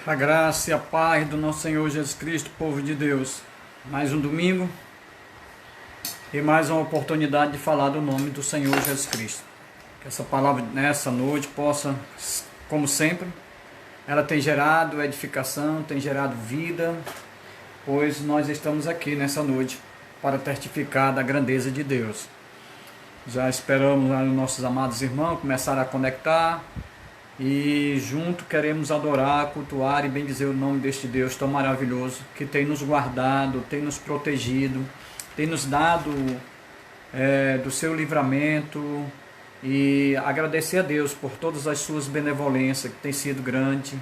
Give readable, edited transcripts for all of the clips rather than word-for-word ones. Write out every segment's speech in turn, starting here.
A graça e a paz do nosso Senhor Jesus Cristo, povo de Deus. Mais um domingo e mais uma oportunidade de falar do nome do Senhor Jesus Cristo. Que essa palavra nessa noite possa, como sempre, ela tem gerado edificação, tem gerado vida, pois nós estamos aqui nessa noite para testificar da grandeza de Deus. Já esperamos os nossos amados irmãos começar a conectar. E junto queremos adorar, cultuar e bendizer o nome deste Deus tão maravilhoso, que tem nos guardado, tem nos protegido, tem nos dado do seu livramento, e agradecer a Deus por todas as suas benevolências, que tem sido grande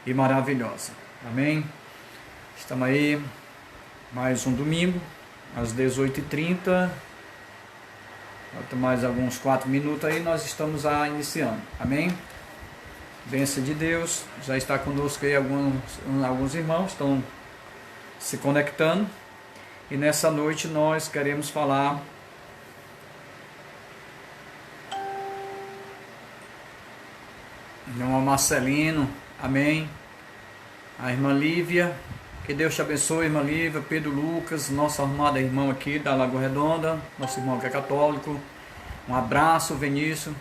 e maravilhosa. Amém? Estamos aí, mais um domingo, às 18h30, falta mais alguns 4 minutos aí, nós estamos iniciando. Amém? Bênção de Deus, já está conosco aí alguns irmãos estão se conectando, e nessa noite nós queremos falar irmão Marcelino, amém, a irmã Lívia, que Deus te abençoe, irmã Lívia, Pedro Lucas, nossa amada irmã aqui da Lagoa Redonda, nosso irmão que é católico, um abraço, Vinícius,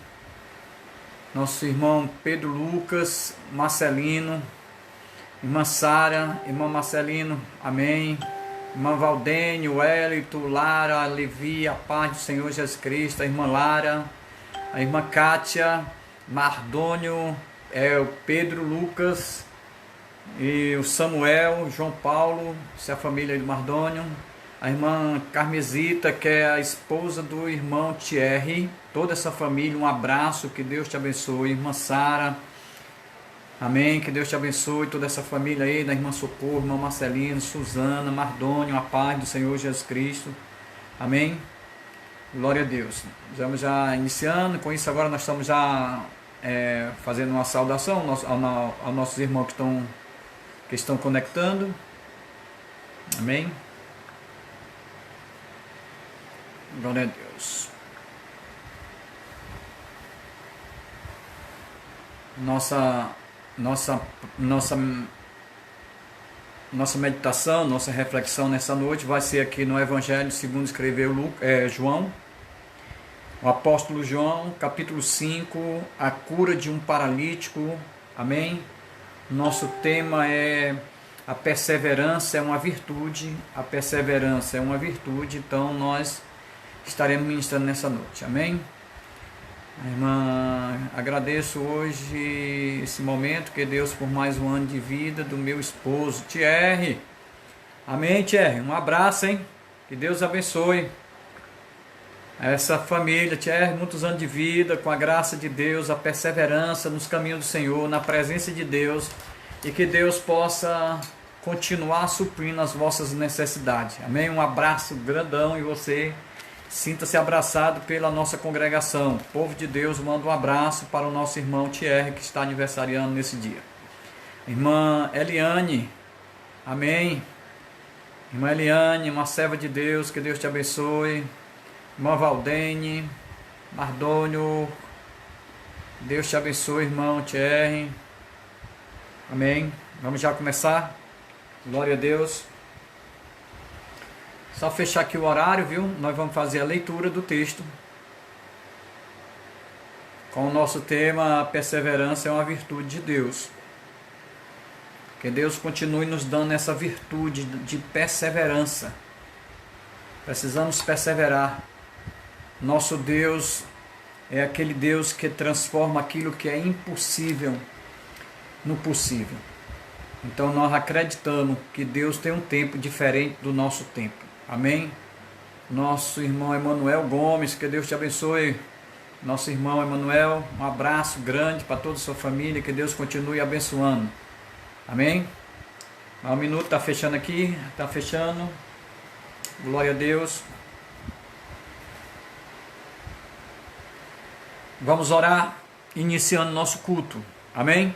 nosso irmão Pedro Lucas, Marcelino, irmã Sara, irmão Marcelino, amém, irmã Valdênio, Wellington, Lara, Levi, a paz do Senhor Jesus Cristo, a irmã Lara, a irmã Kátia, Mardônio, o Pedro Lucas, e o Samuel, João Paulo, essa é a família de Mardônio, a irmã Carmesita, que é a esposa do irmão Thierry, toda essa família, um abraço, que Deus te abençoe, irmã Sara, amém, que Deus te abençoe, toda essa família aí, da irmã Socorro, irmão Marcelino, Suzana, Mardônio, a paz do Senhor Jesus Cristo, amém, glória a Deus. Estamos já iniciando, com isso agora nós estamos já fazendo uma saudação aos nossos irmãos que estão conectando, amém. Glória a Deus. Nossa meditação, nossa reflexão nessa noite vai ser aqui no Evangelho segundo escreveu João, o apóstolo João, capítulo 5, a cura de um paralítico, amém? Nosso tema é a perseverança é uma virtude, a perseverança é uma virtude, então nós estaremos ministrando nessa noite, amém? Irmã, agradeço hoje esse momento, que Deus por mais um ano de vida do meu esposo, Thierry, amém, Thierry, um abraço, hein? Que Deus abençoe essa família, Thierry, muitos anos de vida, com a graça de Deus, a perseverança nos caminhos do Senhor, na presença de Deus, e que Deus possa continuar suprindo as vossas necessidades, amém? Um abraço grandão, e você sinta-se abraçado pela nossa congregação. O povo de Deus manda um abraço para o nosso irmão Thierry, que está aniversariando nesse dia. Irmã Eliane, amém. Irmã Eliane, uma serva de Deus, que Deus te abençoe. Irmã Valdene, Mardônio, Deus te abençoe, irmão Thierry, amém. Vamos já começar? Glória a Deus. Só fechar aqui o horário, viu? Nós vamos fazer a leitura do texto com o nosso tema: a perseverança é uma virtude de Deus. Que Deus continue nos dando essa virtude de perseverança. Precisamos perseverar. Nosso Deus é aquele Deus que transforma aquilo que é impossível no possível. Então nós acreditamos que Deus tem um tempo diferente do nosso tempo. Amém? Nosso irmão Emanuel Gomes, que Deus te abençoe. Nosso irmão Emanuel, um abraço grande para toda a sua família, que Deus continue abençoando. Amém? Um minuto, está fechando aqui, está fechando. Glória a Deus. Vamos orar, iniciando nosso culto. Amém?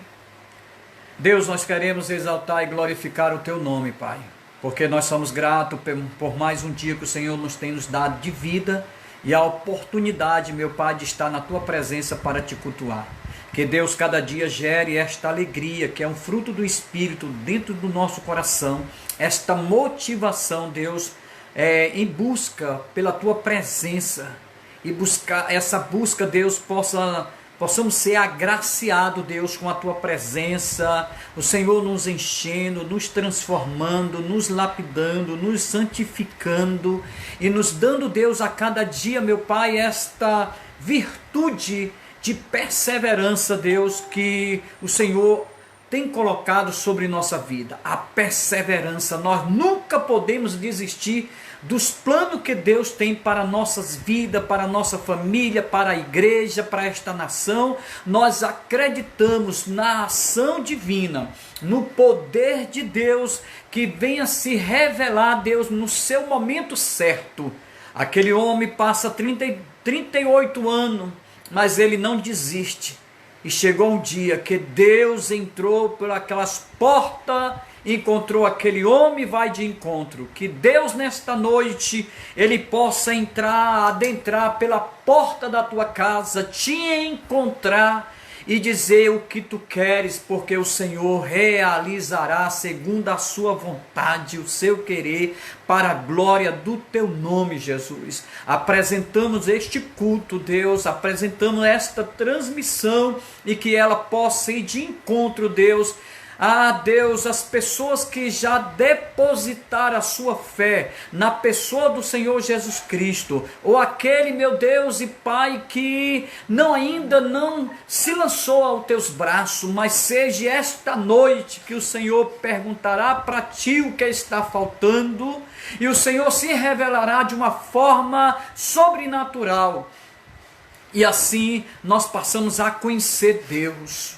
Deus, nós queremos exaltar e glorificar o Teu nome, Pai, porque nós somos gratos por mais um dia que o Senhor nos tem nos dado de vida e a oportunidade, meu Pai, de estar na Tua presença para Te cultuar. Que Deus cada dia gere esta alegria, que é um fruto do Espírito dentro do nosso coração, esta motivação, Deus, em busca pela Tua presença, e buscar essa busca, Deus, possamos ser agraciados, Deus, com a Tua presença, o Senhor nos enchendo, nos transformando, nos lapidando, nos santificando e nos dando, Deus, a cada dia, meu Pai, esta virtude de perseverança, Deus, que o Senhor tem colocado sobre nossa vida. A perseverança, nós nunca podemos desistir dos planos que Deus tem para nossas vidas, para a nossa família, para a igreja, para esta nação. Nós acreditamos na ação divina, no poder de Deus, que venha se revelar, Deus, no seu momento certo. Aquele homem passa 38 anos, mas ele não desiste. E chegou um dia que Deus entrou por aquelas portas, encontrou aquele homem e vai de encontro. Que Deus nesta noite, Ele possa adentrar pela porta da tua casa, te encontrar e dizer o que tu queres, porque o Senhor realizará segundo a sua vontade, o seu querer, para a glória do teu nome, Jesus. Apresentamos este culto, Deus, apresentamos esta transmissão e que ela possa ir de encontro, Deus, Deus, as pessoas que já depositaram a sua fé na pessoa do Senhor Jesus Cristo, ou aquele, meu Deus e Pai, que ainda não se lançou aos teus braços, mas seja esta noite que o Senhor perguntará para ti o que está faltando, e o Senhor se revelará de uma forma sobrenatural, e assim nós passamos a conhecer Deus,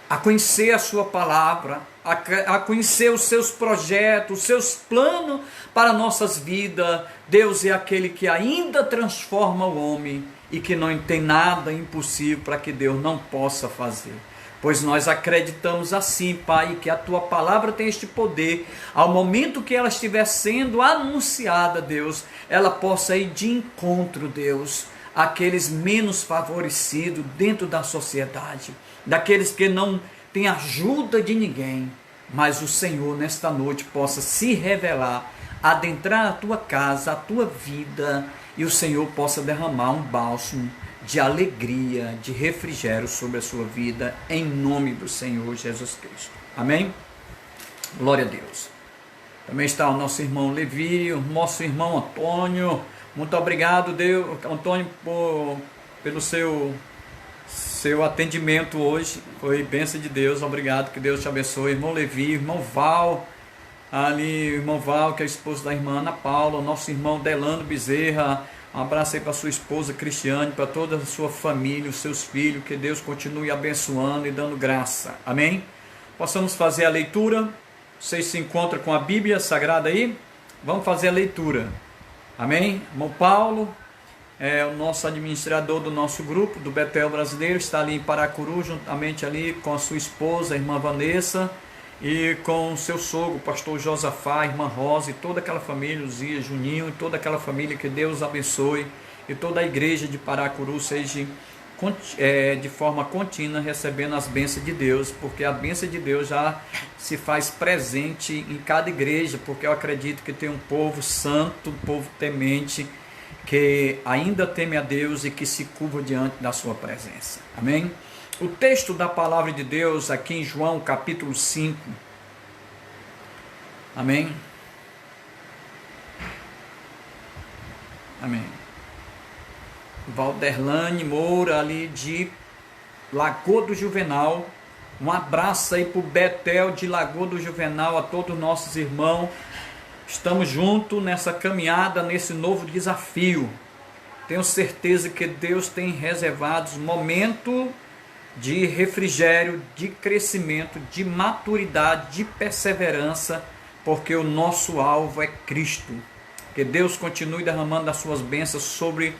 a conhecer a sua palavra, a conhecer os seus projetos, os seus planos para nossas vidas. Deus é aquele que ainda transforma o homem e que não tem nada impossível para que Deus não possa fazer. Pois nós acreditamos assim, Pai, que a Tua palavra tem este poder, ao momento que ela estiver sendo anunciada, Deus, ela possa ir de encontro, Deus, àqueles menos favorecidos dentro da sociedade, daqueles que não têm ajuda de ninguém, mas o Senhor nesta noite possa se revelar, adentrar a tua casa, a tua vida, e o Senhor possa derramar um bálsamo de alegria, de refrigério sobre a sua vida, em nome do Senhor Jesus Cristo. Amém? Glória a Deus. Também está o nosso irmão Levi, o nosso irmão Antônio. Muito obrigado, Deus, Antônio, pelo seu atendimento hoje, foi bênção de Deus, obrigado, que Deus te abençoe. Irmão Levi, irmão Val, irmão Val, que é o esposo da irmã Ana Paula, nosso irmão Delano Bezerra, um abraço aí para sua esposa Cristiane, para toda a sua família, os seus filhos, que Deus continue abençoando e dando graça, amém? Possamos fazer a leitura. Vocês se encontram com a Bíblia Sagrada aí? Vamos fazer a leitura, amém? Irmão Paulo é o nosso administrador do nosso grupo, do Betel Brasileiro, está ali em Paracuru, juntamente ali com a sua esposa, a irmã Vanessa, e com o seu sogro, o pastor Josafá, a irmã Rosa, e toda aquela família, Luzia, Juninho, e toda aquela família, que Deus abençoe, e toda a igreja de Paracuru seja de forma contínua recebendo as bênçãos de Deus, porque a bênção de Deus já se faz presente em cada igreja, porque eu acredito que tem um povo santo, um povo temente, que ainda teme a Deus e que se curva diante da sua presença. Amém? O texto da palavra de Deus aqui em João capítulo 5. Amém? Amém. Valderlane Moura, ali de Lagoa do Juvenal. Um abraço aí para o Betel de Lagoa do Juvenal, a todos os nossos irmãos. Estamos juntos nessa caminhada, nesse novo desafio. Tenho certeza que Deus tem reservado um momento de refrigério, de crescimento, de maturidade, de perseverança, porque o nosso alvo é Cristo. Que Deus continue derramando as suas bênçãos sobre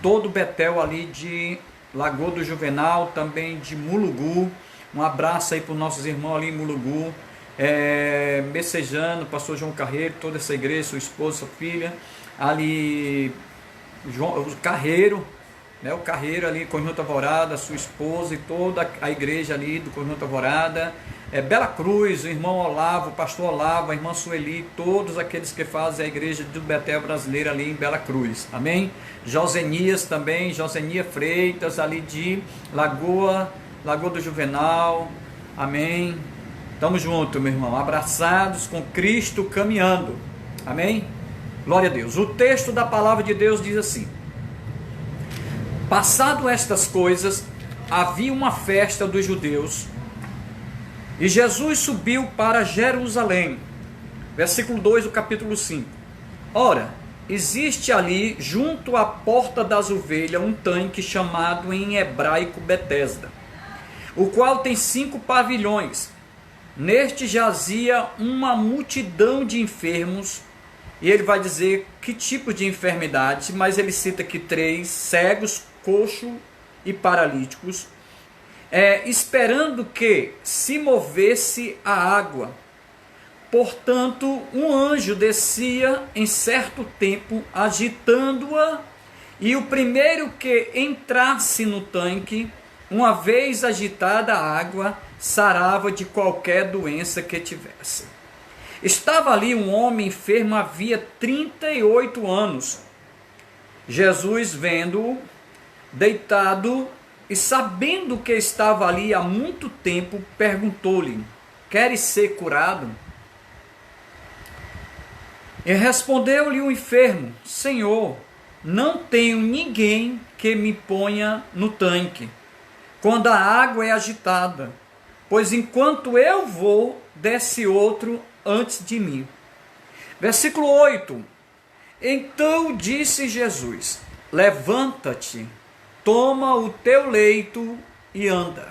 todo o Betel ali de Lagoa do Juvenal, também de Mulugu. Um abraço aí para os nossos irmãos ali em Mulugu. Messejano, pastor João Carreiro, toda essa igreja, sua esposa, sua filha, ali João Carreiro, né, o Carreiro ali, Conjunto Alvorada, sua esposa e toda a igreja ali do Conjunto Alvorada, Bela Cruz, o irmão Olavo, o pastor Olavo, a irmã Sueli, todos aqueles que fazem a igreja do Betel brasileira ali em Bela Cruz, amém? Josenias também, Josenia Freitas, ali de Lagoa do Juvenal, amém? Tamo junto, meu irmão, abraçados com Cristo caminhando, amém? Glória a Deus. O texto da palavra de Deus diz assim: passado estas coisas, havia uma festa dos judeus, e Jesus subiu para Jerusalém. Versículo 2 do capítulo 5. Ora, existe ali, junto à porta das ovelhas, um tanque chamado em hebraico Betesda, o qual tem 5 pavilhões. Neste jazia uma multidão de enfermos, e ele vai dizer que tipo de enfermidade, mas ele cita aqui 3, cegos, coxo e paralíticos, esperando que se movesse a água. Portanto, um anjo descia em certo tempo, agitando-a, e o primeiro que entrasse no tanque, uma vez agitada a água, sarava de qualquer doença que tivesse. Estava ali um homem enfermo havia 38 anos. Jesus, vendo-o deitado e sabendo que estava ali há muito tempo, perguntou-lhe: queres ser curado? E respondeu-lhe o enfermo: Senhor, não tenho ninguém que me ponha no tanque quando a água é agitada, pois enquanto eu vou, desce outro antes de mim. Versículo 8. Então disse Jesus: levanta-te, toma o teu leito e anda.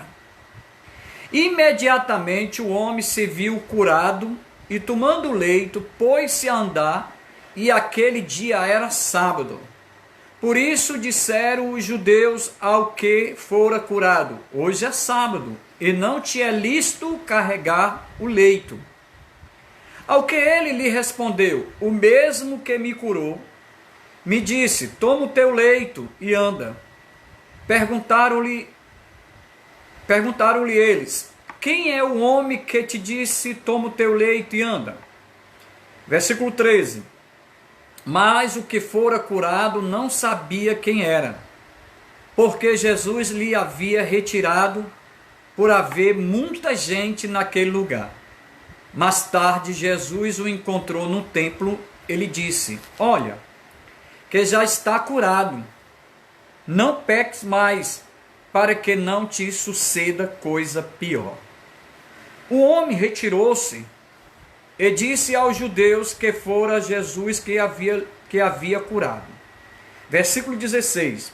Imediatamente o homem se viu curado e, tomando o leito, pôs-se a andar, e aquele dia era sábado. Por isso disseram os judeus ao que fora curado: hoje é sábado, e não te é lícito carregar o leito. Ao que ele lhe respondeu: o mesmo que me curou me disse: toma o teu leito e anda. Perguntaram-lhe eles: quem é o homem que te disse: toma o teu leito e anda? Versículo 13. Mas o que fora curado não sabia quem era, porque Jesus lhe havia retirado, por haver muita gente naquele lugar. Mais tarde Jesus o encontrou no templo. Ele disse: olha, que já está curado, não peques mais, para que não te suceda coisa pior. O homem retirou-se e disse aos judeus que fora Jesus que havia curado. Versículo 16.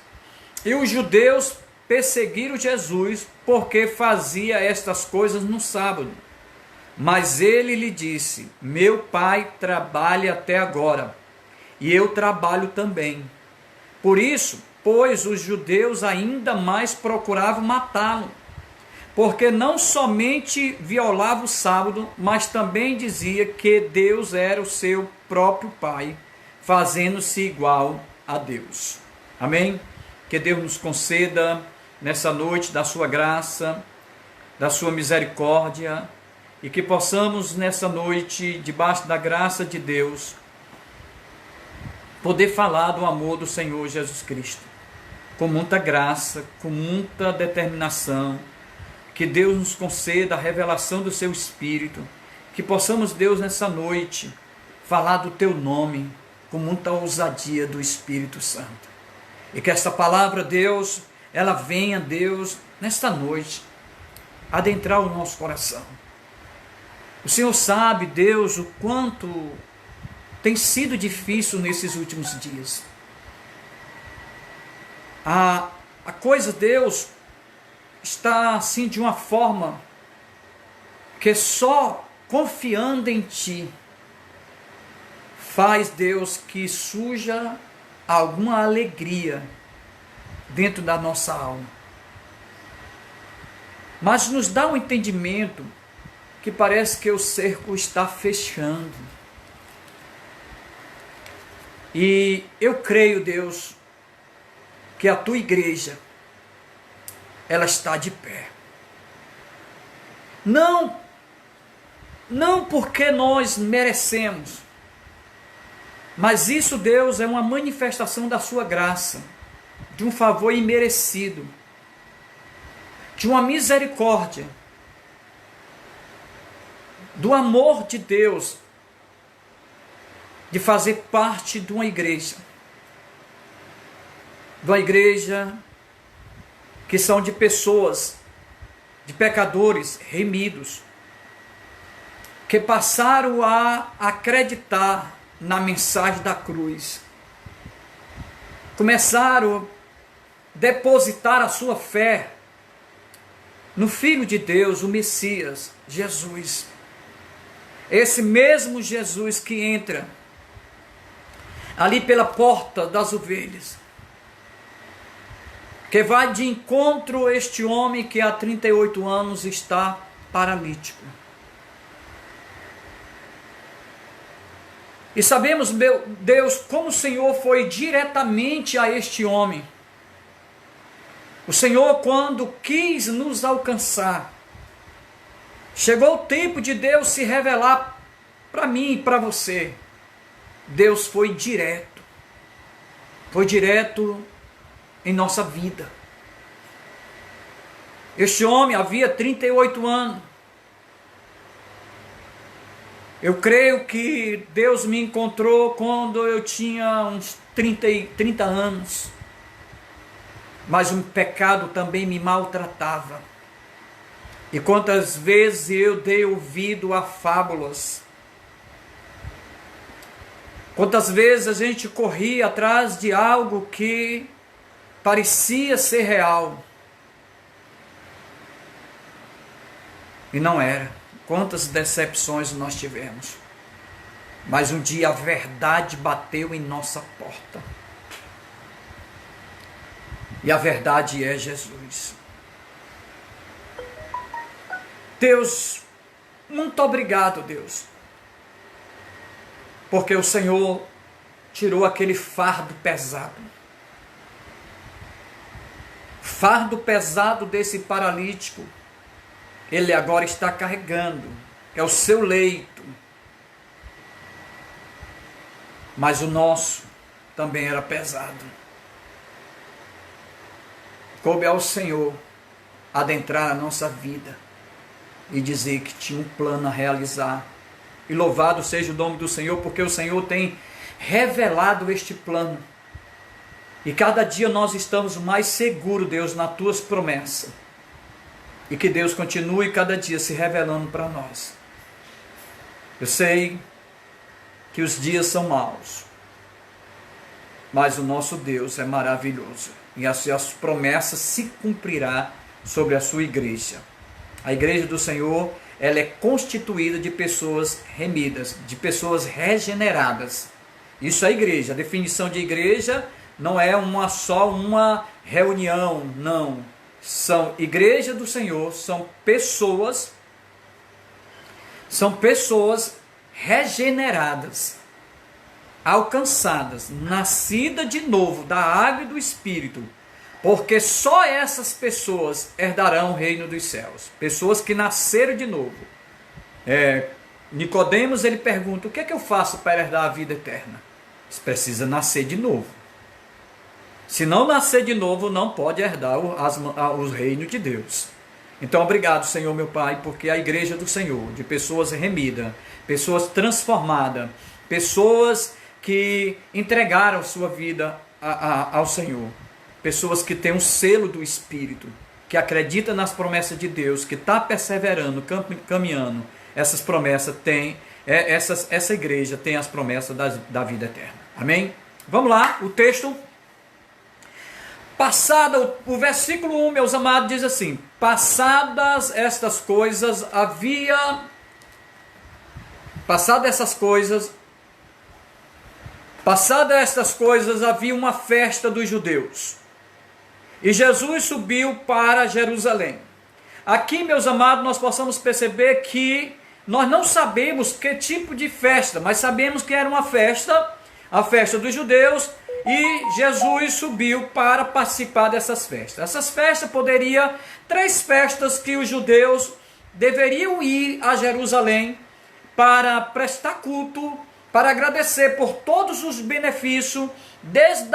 E os judeus perseguiram Jesus porque fazia estas coisas no sábado. Mas ele lhe disse: meu pai trabalha até agora, e eu trabalho também. Por isso, pois, os judeus ainda mais procuravam matá-lo, porque não somente violava o sábado, mas também dizia que Deus era o seu próprio Pai, fazendo-se igual a Deus. Amém? Que Deus nos conceda nessa noite da sua graça, da sua misericórdia, e que possamos nessa noite, debaixo da graça de Deus, poder falar do amor do Senhor Jesus Cristo, com muita graça, com muita determinação. Que Deus nos conceda a revelação do seu Espírito, que possamos, Deus, nessa noite, falar do teu nome, com muita ousadia do Espírito Santo. E que esta palavra, Deus, ela venha, Deus, nesta noite, adentrar o nosso coração. O Senhor sabe, Deus, o quanto tem sido difícil nesses últimos dias. A coisa, Deus, está assim de uma forma que só confiando em Ti faz, Deus, que surja alguma alegria dentro da nossa alma. Mas nos dá um entendimento que parece que o cerco está fechando. E eu creio, Deus, que a tua igreja, ela está de pé. Não porque nós merecemos, mas isso, Deus, é uma manifestação da sua graça, de um favor imerecido, de uma misericórdia, do amor de Deus, de fazer parte de uma igreja que são de pessoas, de pecadores remidos, que passaram a acreditar na mensagem da cruz, começaram a depositar a sua fé no Filho de Deus, o Messias, Jesus. Esse mesmo Jesus que entra ali pela porta das ovelhas, que vai de encontro a este homem que há 38 anos está paralítico. E sabemos, meu Deus, como o Senhor foi diretamente a este homem. O Senhor, quando quis nos alcançar, chegou o tempo de Deus se revelar para mim e para você. Deus foi direto em nossa vida. Este homem havia 38 anos. Eu creio que Deus me encontrou quando eu tinha uns 30 anos. Mas o pecado também me maltratava. E quantas vezes eu dei ouvido a fábulas. Quantas vezes a gente corria atrás de algo que parecia ser real. E não era. Quantas decepções nós tivemos. Mas um dia a verdade bateu em nossa porta. E a verdade é Jesus. Deus, muito obrigado, Deus. Porque o Senhor tirou aquele fardo pesado. Fardo pesado desse paralítico. Ele agora está carregando. É o seu leito. Mas o nosso também era pesado. Coube ao Senhor adentrar a nossa vida e dizer que tinha um plano a realizar. E louvado seja o nome do Senhor, porque o Senhor tem revelado este plano. E cada dia nós estamos mais seguros, Deus, nas tuas promessas. E que Deus continue cada dia se revelando para nós. Eu sei que os dias são maus, mas o nosso Deus é maravilhoso. E as suas promessas se cumprirá sobre a sua igreja. A igreja do Senhor, ela é constituída de pessoas remidas, de pessoas regeneradas. Isso é igreja. A definição de igreja não é só uma reunião, não. São igreja do Senhor, são pessoas regeneradas, alcançadas, nascidas de novo da água e do Espírito, porque só essas pessoas herdarão o reino dos céus. Pessoas que nasceram de novo. Nicodemos, ele pergunta: o que é que eu faço para herdar a vida eterna? Você precisa nascer de novo. Se não nascer de novo, não pode herdar os reinos de Deus. Então, obrigado, Senhor, meu Pai, porque a igreja do Senhor, de pessoas remidas, pessoas transformadas, pessoas que entregaram sua vida ao Senhor, pessoas que têm um selo do Espírito, que acreditam nas promessas de Deus, que está perseverando, caminhando, essas promessas têm, essa igreja tem as promessas da vida eterna. Amém? Vamos lá, o texto. O versículo 1, meus amados, diz assim: passadas estas coisas havia uma festa dos judeus, e Jesus subiu para Jerusalém. Aqui, meus amados, nós possamos perceber que nós não sabemos que tipo de festa, mas sabemos que era uma festa, a festa dos judeus, e Jesus subiu para participar dessas festas. Essas festas poderiam, 3 festas que os judeus deveriam ir a Jerusalém para prestar culto, para agradecer por todos os benefícios, desde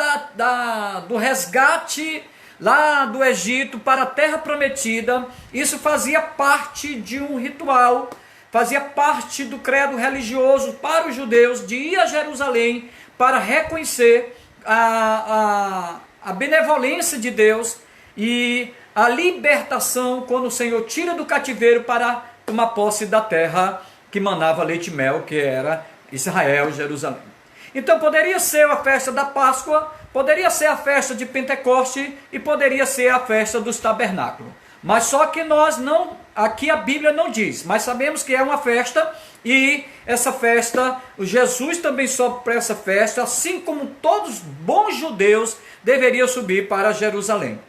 do resgate lá do Egito para a terra prometida. Isso fazia parte de um ritual, fazia parte do credo religioso para os judeus, de ir a Jerusalém para reconhecer a benevolência de Deus e a libertação quando o Senhor tira do cativeiro para tomar posse da terra que manava leite e mel, que era Israel, Jerusalém. Então poderia ser a festa da Páscoa, poderia ser a festa de Pentecoste e poderia ser a festa dos tabernáculos. Mas só que nós não, aqui a Bíblia não diz, mas sabemos que é uma festa, e essa festa, Jesus também sobe para essa festa, assim como todos os bons judeus deveriam subir para Jerusalém.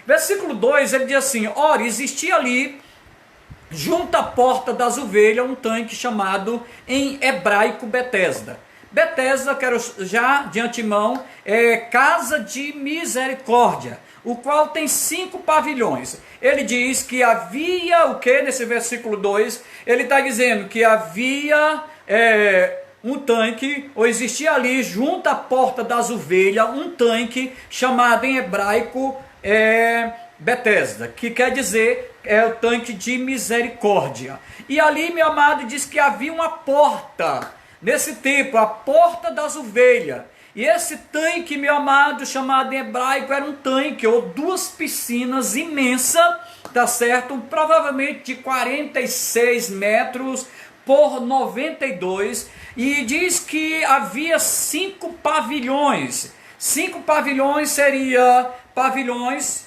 Versículo 2, ele diz assim: ora, existia ali, junto à porta das ovelhas, um tanque chamado em hebraico Betesda. Betesda, quero já de antemão, é casa de misericórdia, o qual tem 5 pavilhões. Ele diz que havia o que nesse versículo 2? Ele está dizendo que havia um tanque, ou existia ali junto à porta das ovelhas, um tanque chamado em hebraico Betesda, que quer dizer o tanque de misericórdia. E ali, meu amado, diz que havia uma porta, nesse tempo, a porta das ovelhas. E esse tanque, meu amado, chamado em hebraico, era um tanque, ou 2 piscinas imensas, tá certo? Provavelmente de 46 metros por 92, e diz que havia 5 pavilhões. 5 pavilhões seria pavilhões,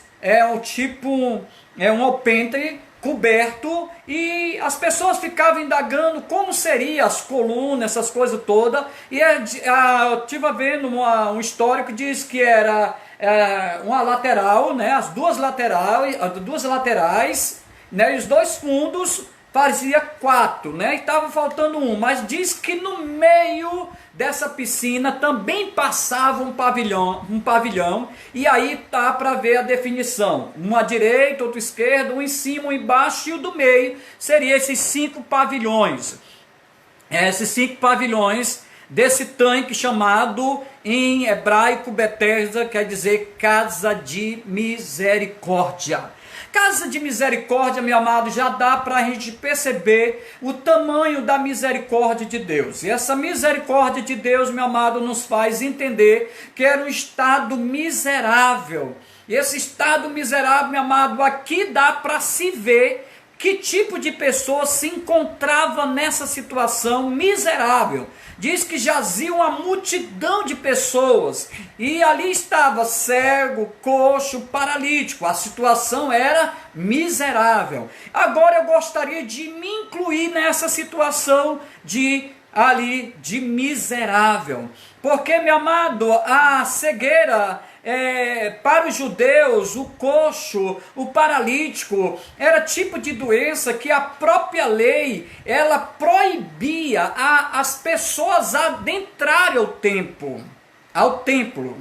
um alpendre coberto, e as pessoas ficavam indagando como seria as colunas, essas coisas todas, e eu estive vendo um histórico que diz que era uma lateral, né, as duas laterais, né, e os 2 fundos fazia 4, né, e estava faltando um, mas diz que no meio dessa piscina também passava um pavilhão, e aí tá para ver a definição, um à direita, outro à esquerda, um em cima, um embaixo, e o do meio seria esses 5 pavilhões. Esses 5 pavilhões desse tanque chamado em hebraico Betesda, quer dizer casa de misericórdia. Casa de misericórdia, meu amado, já dá para a gente perceber o tamanho da misericórdia de Deus. E essa misericórdia de Deus, meu amado, nos faz entender que era um estado miserável. E esse estado miserável, meu amado, aqui dá para se ver que tipo de pessoa se encontrava nessa situação miserável. Diz que jazia uma multidão de pessoas, e ali estava cego, coxo, paralítico. A situação era miserável. Agora eu gostaria de me incluir nessa situação de miserável, porque, meu amado, a cegueira, para os judeus, o coxo, o paralítico, era tipo de doença que a própria lei, ela proibia as pessoas adentrarem ao templo.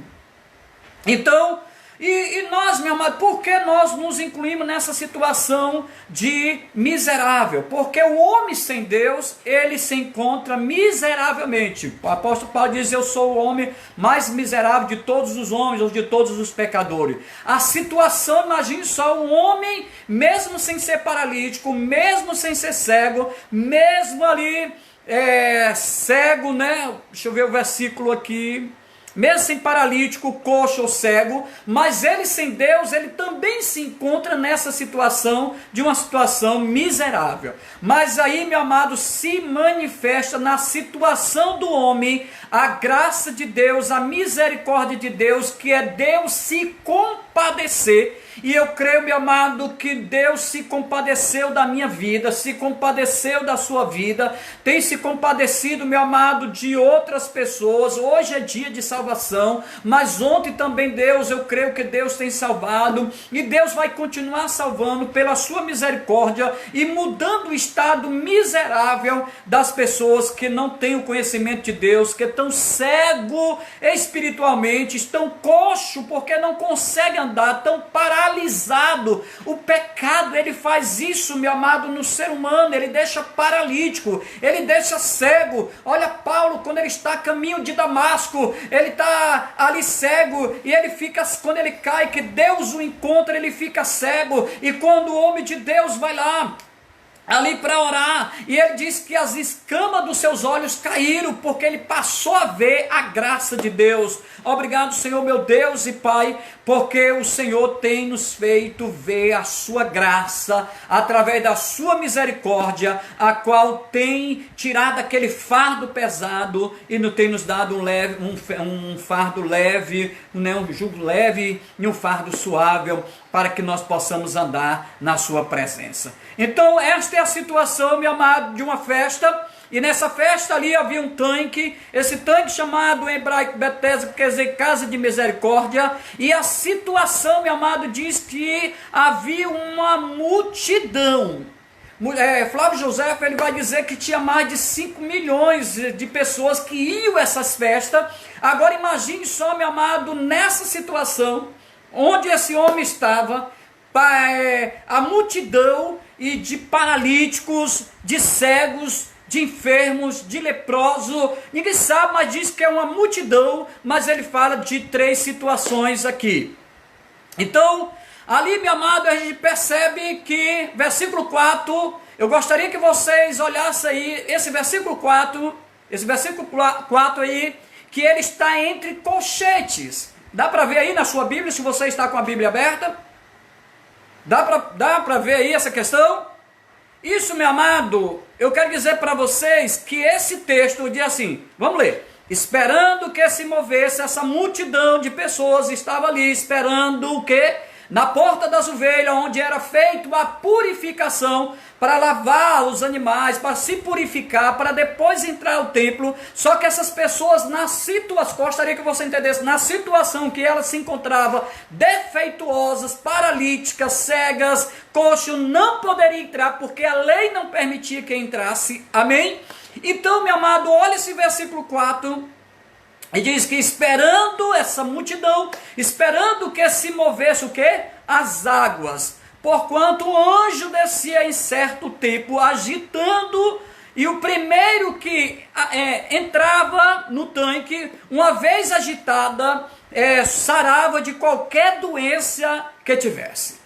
Então, e nós, meu amado, por que nós nos incluímos nessa situação de miserável? Porque o homem sem Deus, ele se encontra miseravelmente. O apóstolo Paulo diz: eu sou o homem mais miserável de todos os homens, ou de todos os pecadores. A situação, imagine só, um homem, mesmo sem ser paralítico, mesmo sem ser cego, mesmo ali cego, né? Deixa eu ver o versículo aqui. Mesmo sem paralítico, coxo ou cego, mas ele sem Deus, ele também se encontra nessa situação, de uma situação miserável. Mas aí, meu amado, se manifesta na situação do homem a graça de Deus, a misericórdia de Deus, que é Deus se compadecer e eu creio, meu amado, que Deus se compadeceu da minha vida, se compadeceu da sua vida, tem se compadecido, meu amado, de outras pessoas. Hoje é dia de salvação, mas ontem também Deus, eu creio que Deus tem salvado, e Deus vai continuar salvando pela sua misericórdia e mudando o estado miserável das pessoas que não têm o conhecimento de Deus, que estão cegos espiritualmente, estão coxos porque não conseguem andar, estão paralisados. O pecado, ele faz isso, meu amado, no ser humano, ele deixa paralítico, ele deixa cego. Olha Paulo, quando ele está a caminho de Damasco, ele está ali cego, e ele fica, quando ele cai, que Deus o encontra, ele fica cego, e quando o homem de Deus vai lá, ali para orar, e ele diz que as escamas dos seus olhos caíram, porque ele passou a ver a graça de Deus. Obrigado, Senhor, meu Deus e Pai, porque o Senhor tem nos feito ver a sua graça, através da sua misericórdia, a qual tem tirado aquele fardo pesado, e não tem nos dado um fardo leve, né, um jugo leve e um fardo suave, para que nós possamos andar na sua presença. Então esta é a situação, meu amado, de uma festa, e nessa festa ali havia um tanque, esse tanque chamado em hebraico Betesda, quer dizer casa de misericórdia, e a situação, meu amado, diz que havia uma multidão. Flávio José, ele vai dizer que tinha mais de 5 milhões de pessoas que iam a essas festas. Agora imagine só, meu amado, nessa situação, onde esse homem estava, a multidão e de paralíticos, de cegos, de enfermos, de leprosos, ninguém sabe, mas diz que é uma multidão, mas ele fala de 3 situações aqui. Então, ali, meu amado, a gente percebe que, versículo 4, eu gostaria que vocês olhassem aí, esse versículo 4 aí, que ele está entre colchetes. Dá para ver aí na sua Bíblia, se você está com a Bíblia aberta? Dá para ver aí essa questão? Isso, meu amado, eu quero dizer para vocês que esse texto diz assim, vamos ler. Esperando que se movesse essa multidão de pessoas, estava ali esperando o quê? Na porta das ovelhas, onde era feita a purificação, para lavar os animais, para se purificar, para depois entrar ao templo. Só que essas pessoas, gostaria que você entendesse, na situação que elas se encontravam, defeituosas, paralíticas, cegas, coxos, não poderiam entrar, porque a lei não permitia que entrasse. Amém? Então, meu amado, olha esse versículo 4, e diz que esperando essa multidão, esperando que se movesse o quê? As águas. Porquanto o anjo descia em certo tempo agitando, e o primeiro que entrava no tanque, uma vez agitada, sarava de qualquer doença que tivesse.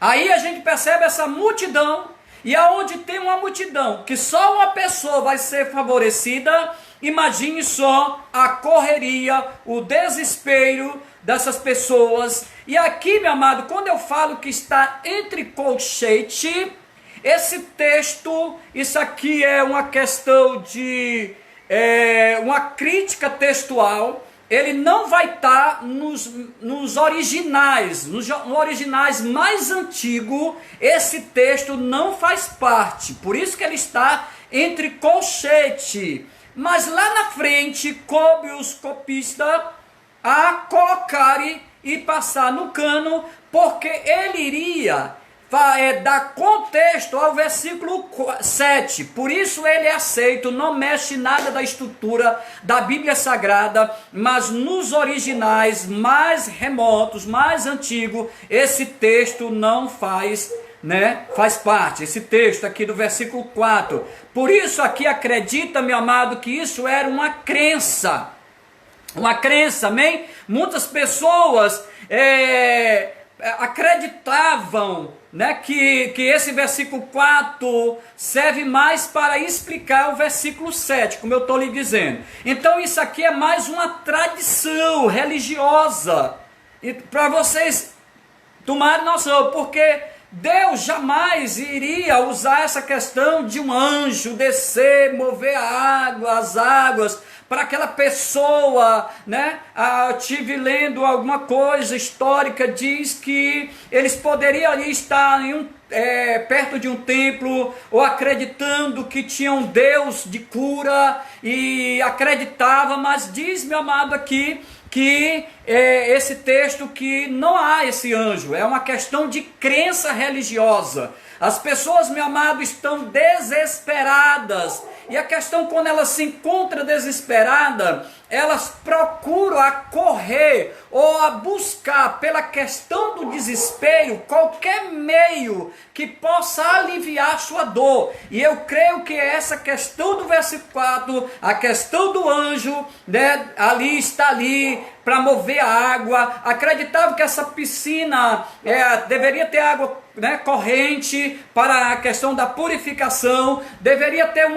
Aí a gente percebe essa multidão, e aonde tem uma multidão, que só uma pessoa vai ser favorecida, imagine só a correria, o desespero dessas pessoas. E aqui, meu amado, quando eu falo que está entre colchete, esse texto, isso aqui é uma questão de uma crítica textual. Ele não vai estar nos originais, nos originais mais antigos, esse texto não faz parte, por isso que ele está entre colchete. Mas lá na frente, coube os copistas a colocarem e passar no cano, porque ele iria dar contexto ao versículo 7. Por isso ele é aceito, não mexe nada da estrutura da Bíblia Sagrada, mas nos originais mais remotos, mais antigos, esse texto não faz parte, esse texto aqui do versículo 4. Por isso aqui acredita, meu amado, que isso era uma crença, amém? Muitas pessoas acreditavam, que esse versículo 4 serve mais para explicar o versículo 7, como eu estou lhe dizendo. Então isso aqui é mais uma tradição religiosa, e para vocês tomarem noção, porque Deus jamais iria usar essa questão de um anjo descer, mover as águas, para aquela pessoa, né? Eu tive lendo alguma coisa histórica, diz que eles poderiam ali estar perto de um templo, ou acreditando que tinha um Deus de cura, e acreditava, mas diz, meu amado, aqui, que esse texto que não há esse anjo, é uma questão de crença religiosa. As pessoas, meu amado, estão desesperadas, e a questão, quando elas se encontram desesperadas, elas procuram a correr ou a buscar, pela questão do desespero, qualquer meio que possa aliviar sua dor. E eu creio que essa questão do versículo 4, a questão do anjo, né, está ali para mover a água. Acreditava que essa piscina deveria ter água, né, corrente para a questão da purificação. Deveria ter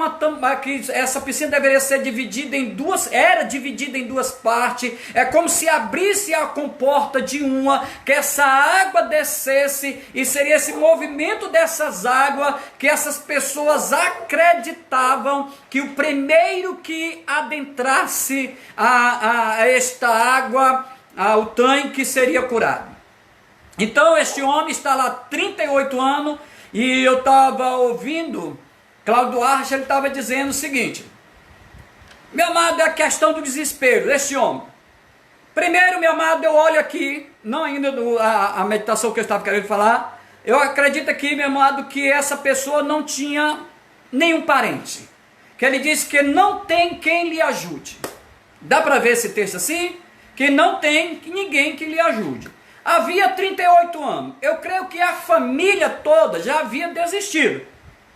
que essa piscina deveria ser dividida em duas, era dividida em duas partes. É como se abrisse a comporta de uma, que essa água descesse, e seria esse movimento dessas águas que essas pessoas acreditavam que o primeiro que adentrasse a esta água, ao tanque, seria curado. Então este homem está lá 38 anos, e eu estava ouvindo Cláudio Duarte, ele estava dizendo o seguinte: meu amado, é a questão do desespero deste homem. Primeiro, meu amado, eu olho aqui, não ainda a meditação que eu estava querendo falar, eu acredito aqui, meu amado, que essa pessoa não tinha nenhum parente, que ele disse que não tem quem lhe ajude. Dá para ver esse texto assim? Que não tem ninguém que lhe ajude. Havia 38 anos, eu creio que a família toda já havia desistido.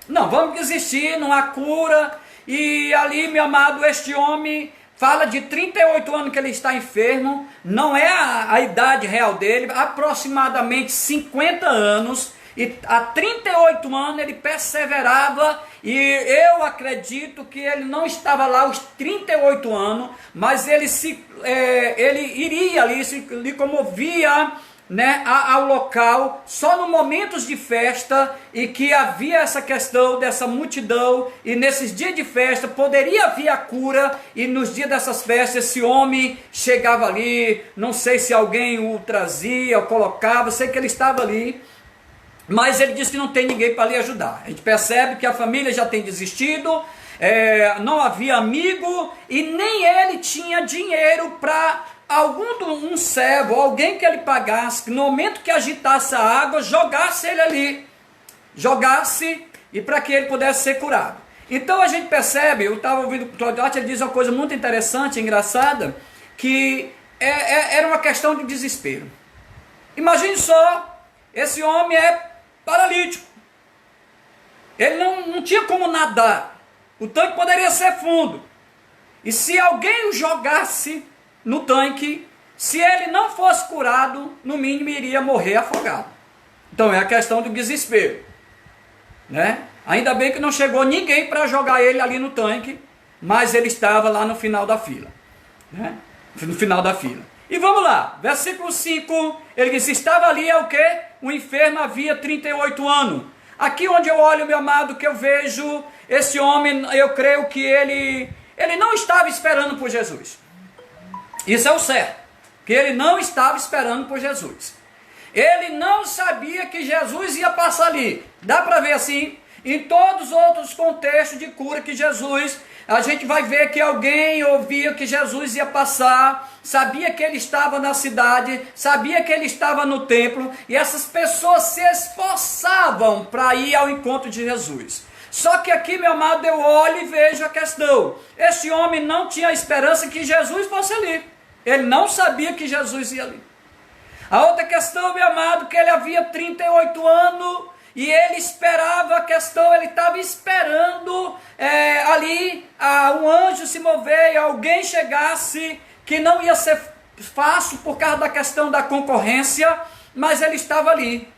Não, vamos desistir, não há cura. E ali, meu amado, este homem fala de 38 anos que ele está enfermo, não é a idade real dele, aproximadamente 50 anos, e há 38 anos ele perseverava, e eu acredito que ele não estava lá os 38 anos, mas ele iria ali, se lhe comovia, né, ao local, só no momentos de festa, e que havia essa questão dessa multidão, e nesses dias de festa poderia haver a cura, e nos dias dessas festas esse homem chegava ali, não sei se alguém o trazia, o colocava, sei que ele estava ali, mas ele disse que não tem ninguém para lhe ajudar. A gente percebe que a família já tem desistido, não havia amigo, e nem ele tinha dinheiro para um servo, alguém que ele pagasse, que no momento que agitasse a água, jogasse ele ali, e para que ele pudesse ser curado. Então a gente percebe, eu estava ouvindo o Cláudio Duarte, ele diz uma coisa muito interessante, engraçada, que era uma questão de desespero. Imagine só, esse homem é paralítico, ele não tinha como nadar, o tanque poderia ser fundo, e se alguém o jogasse no tanque, se ele não fosse curado, no mínimo iria morrer afogado. Então é a questão do desespero, né? Ainda bem que não chegou ninguém para jogar ele ali no tanque, mas ele estava lá no final da fila, né? No final da fila. E vamos lá, versículo 5, ele diz: estava ali o quê? O enfermo havia 38 anos. Aqui onde eu olho, meu amado, que eu vejo esse homem, eu creio que ele não estava esperando por Jesus. Isso é o certo, que ele não estava esperando por Jesus. Ele não sabia que Jesus ia passar ali. Dá para ver assim, em todos os outros contextos de cura que Jesus, a gente vai ver que alguém ouvia que Jesus ia passar, sabia que ele estava na cidade, sabia que ele estava no templo, e essas pessoas se esforçavam para ir ao encontro de Jesus. Só que aqui, meu amado, eu olho e vejo a questão. Este homem não tinha esperança que Jesus fosse ali. Ele não sabia que Jesus ia ali. A outra questão, meu amado, que ele havia 38 anos, e ele esperava a questão, ele estava esperando ali um anjo se mover, e alguém chegasse, que não ia ser fácil por causa da questão da concorrência, mas ele estava ali.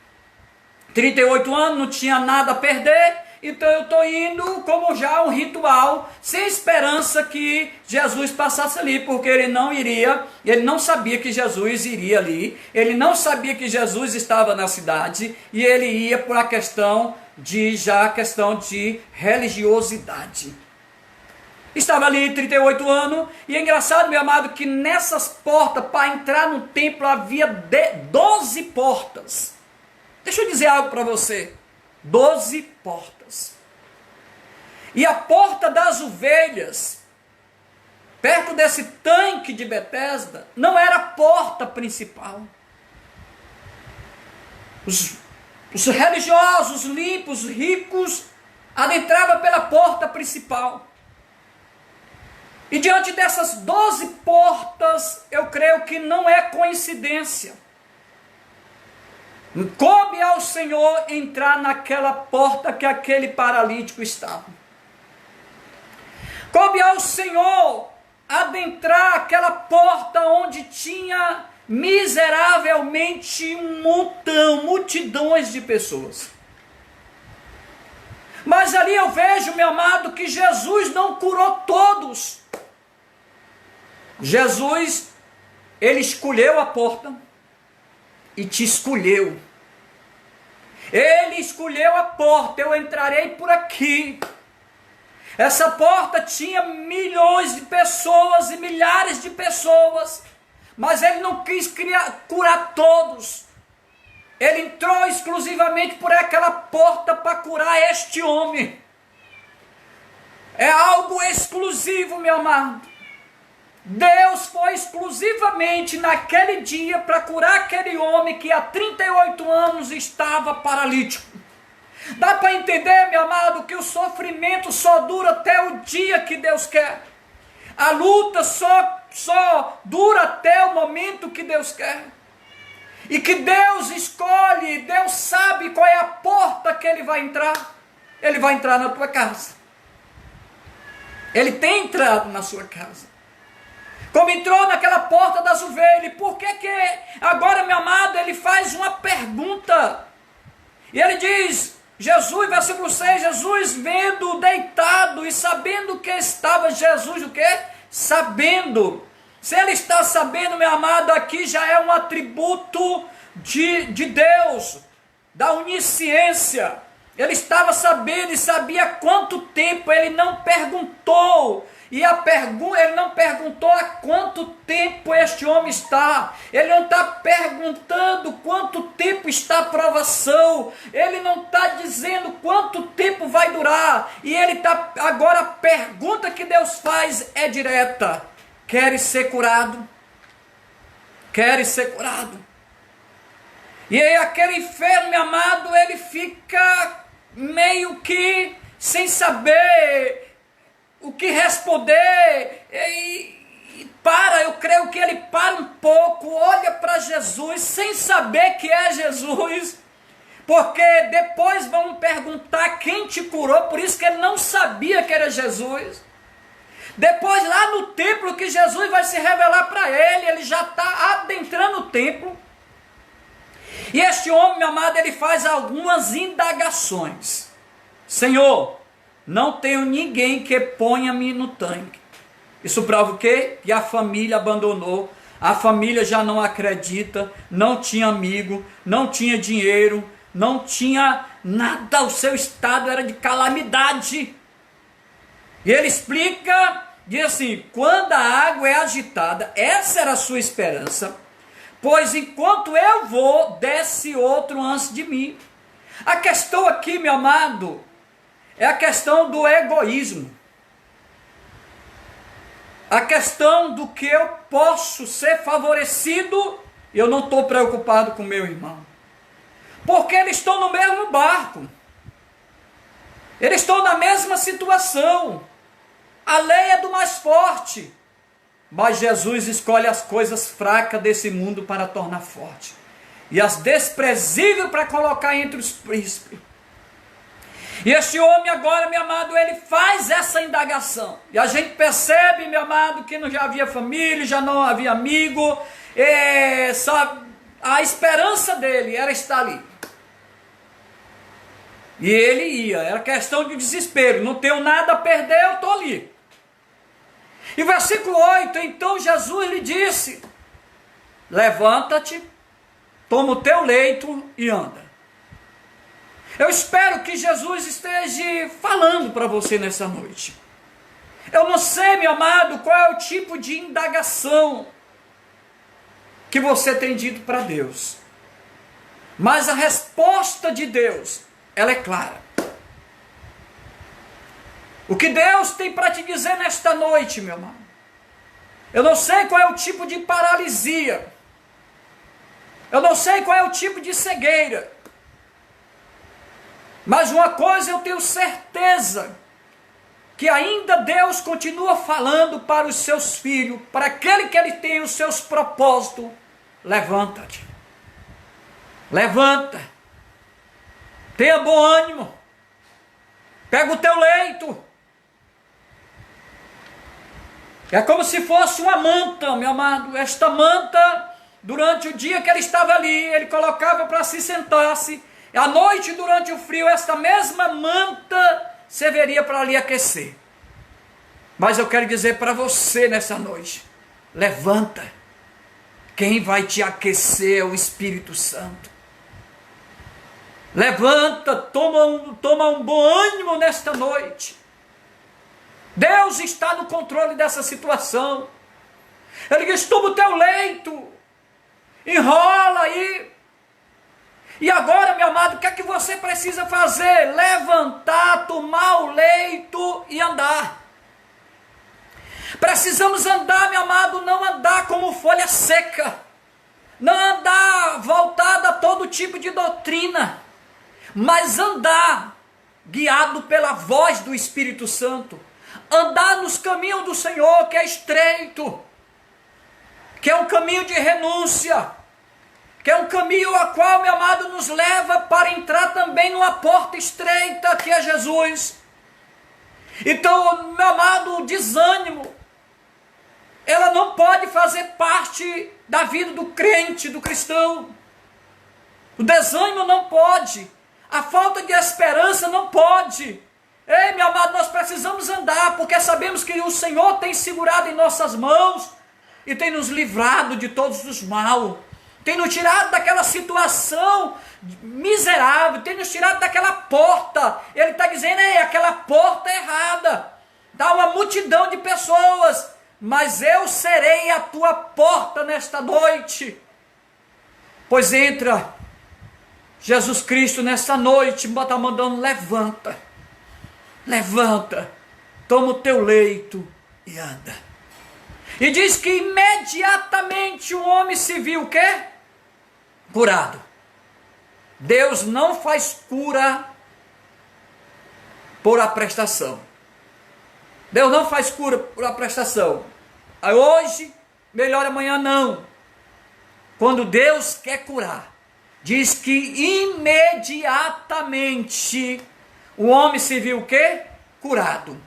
38 anos, não tinha nada a perder, então eu estou indo como já um ritual, sem esperança que Jesus passasse ali, porque ele não iria, ele não sabia que Jesus iria ali, ele não sabia que Jesus estava na cidade, e ele ia por a questão de religiosidade. Estava ali 38 anos, e é engraçado, meu amado, que nessas portas, para entrar no templo, havia 12 portas. Deixa eu dizer algo para você, 12 portas. E a porta das ovelhas, perto desse tanque de Betesda, não era a porta principal. Os religiosos, limpos, ricos, adentravam pela porta principal. E diante dessas 12 portas, eu creio que não é coincidência. Coube ao Senhor entrar naquela porta que aquele paralítico estava. Coube ao Senhor adentrar aquela porta onde tinha miseravelmente multidões de pessoas. Mas ali eu vejo, meu amado, que Jesus não curou todos. Jesus, ele escolheu a porta e te escolheu. Ele escolheu a porta, eu entrarei por aqui. Essa porta tinha milhões de pessoas e milhares de pessoas, mas ele não quis curar todos. Ele entrou exclusivamente por aquela porta para curar este homem. É algo exclusivo, meu amado. Deus foi exclusivamente naquele dia para curar aquele homem que há 38 anos estava paralítico. Dá para entender, meu amado, que o sofrimento só dura até o dia que Deus quer. A luta só dura até o momento que Deus quer. E que Deus escolhe, Deus sabe qual é a porta que Ele vai entrar. Ele vai entrar na tua casa. Ele tem entrado na sua casa. Como entrou naquela porta das ovelhas. Por que agora, meu amado, ele faz uma pergunta. E ele diz, Jesus, versículo 6, Jesus vendo deitado e sabendo que estava Jesus, o quê? Sabendo. Se ele está sabendo, meu amado, aqui já é um atributo de Deus, da onisciência. Ele estava sabendo e sabia quanto tempo, ele não perguntou. Ele não perguntou há quanto tempo este homem está. Ele não está perguntando quanto tempo está a provação. Ele não está dizendo quanto tempo vai durar. E ele está. Agora a pergunta que Deus faz é direta. Queres ser curado? Queres ser curado? E aí aquele enfermo, meu amado, ele fica meio que sem saber o que responder, eu creio que ele para um pouco, olha para Jesus, sem saber que é Jesus, porque depois vão perguntar quem te curou, por isso que ele não sabia que era Jesus. Depois lá no templo que Jesus vai se revelar para ele já está adentrando o templo, e este homem, meu amado, ele faz algumas indagações. Senhor, não tenho ninguém que ponha-me no tanque. Isso prova o quê? Que a família abandonou, a família já não acredita, não tinha amigo, não tinha dinheiro, não tinha nada, o seu estado era de calamidade. E ele explica, diz assim, quando a água é agitada, essa era a sua esperança, pois enquanto eu vou, desce outro antes de mim. A questão aqui, meu amado, é a questão do egoísmo. A questão do que eu posso ser favorecido, eu não estou preocupado com meu irmão. Porque eles estão no mesmo barco. Eles estão na mesma situação. A lei é do mais forte. Mas Jesus escolhe as coisas fracas desse mundo para tornar forte. E as desprezíveis para colocar entre os príncipes. E este homem agora, meu amado, ele faz essa indagação. E a gente percebe, meu amado, que não já havia família, já não havia amigo. A esperança dele era estar ali. E ele ia, era questão de desespero. Não tenho nada a perder, eu estou ali. E versículo 8, então Jesus lhe disse, levanta-te, toma o teu leito e anda. Eu espero que Jesus esteja falando para você nessa noite. Eu não sei, meu amado, qual é o tipo de indagação que você tem dito para Deus. Mas a resposta de Deus, ela é clara. O que Deus tem para te dizer nesta noite, meu amado? Eu não sei qual é o tipo de paralisia. Eu não sei qual é o tipo de cegueira. Mas uma coisa eu tenho certeza, que ainda Deus continua falando para os seus filhos, para aquele que Ele tem os seus propósitos. Levanta-te. Levanta. Tenha bom ânimo. Pega o teu leito. É como se fosse uma manta, meu amado. Esta manta, durante o dia que ele estava ali, ele colocava para se sentar-se. E à noite, durante o frio, esta mesma manta serviria para lhe aquecer. Mas eu quero dizer para você nessa noite, levanta. Quem vai te aquecer é o Espírito Santo. Levanta, toma um bom ânimo nesta noite. Deus está no controle dessa situação. Ele diz, toma o teu leito, enrola aí. E agora, meu amado, o que é que você precisa fazer? Levantar, tomar o leito e andar. Precisamos andar, meu amado, não andar como folha seca. Não andar voltado a todo tipo de doutrina. Mas andar guiado pela voz do Espírito Santo. Andar nos caminhos do Senhor, que é estreito. Que é um caminho de renúncia. Que é um caminho a qual, meu amado, nos leva para entrar também numa porta estreita, que é Jesus. Então, meu amado, o desânimo, ela não pode fazer parte da vida do crente, do cristão. O desânimo não pode. A falta de esperança não pode. Ei, meu amado, nós precisamos andar, porque sabemos que o Senhor tem segurado em nossas mãos e tem nos livrado de todos os mal. Tem nos tirado daquela situação miserável, tem nos tirado daquela porta. Ele está dizendo, aquela porta é errada. Dá uma multidão de pessoas, mas eu serei a tua porta nesta noite. Pois entra Jesus Cristo nesta noite, está mandando, levanta, levanta, toma o teu leito e anda. E diz que imediatamente o homem se viu o quê? Curado. Deus não faz cura por aprestação. Deus não faz cura por aprestação. Aí hoje, melhor amanhã não. Quando Deus quer curar, diz que imediatamente o homem se viu o quê? Curado.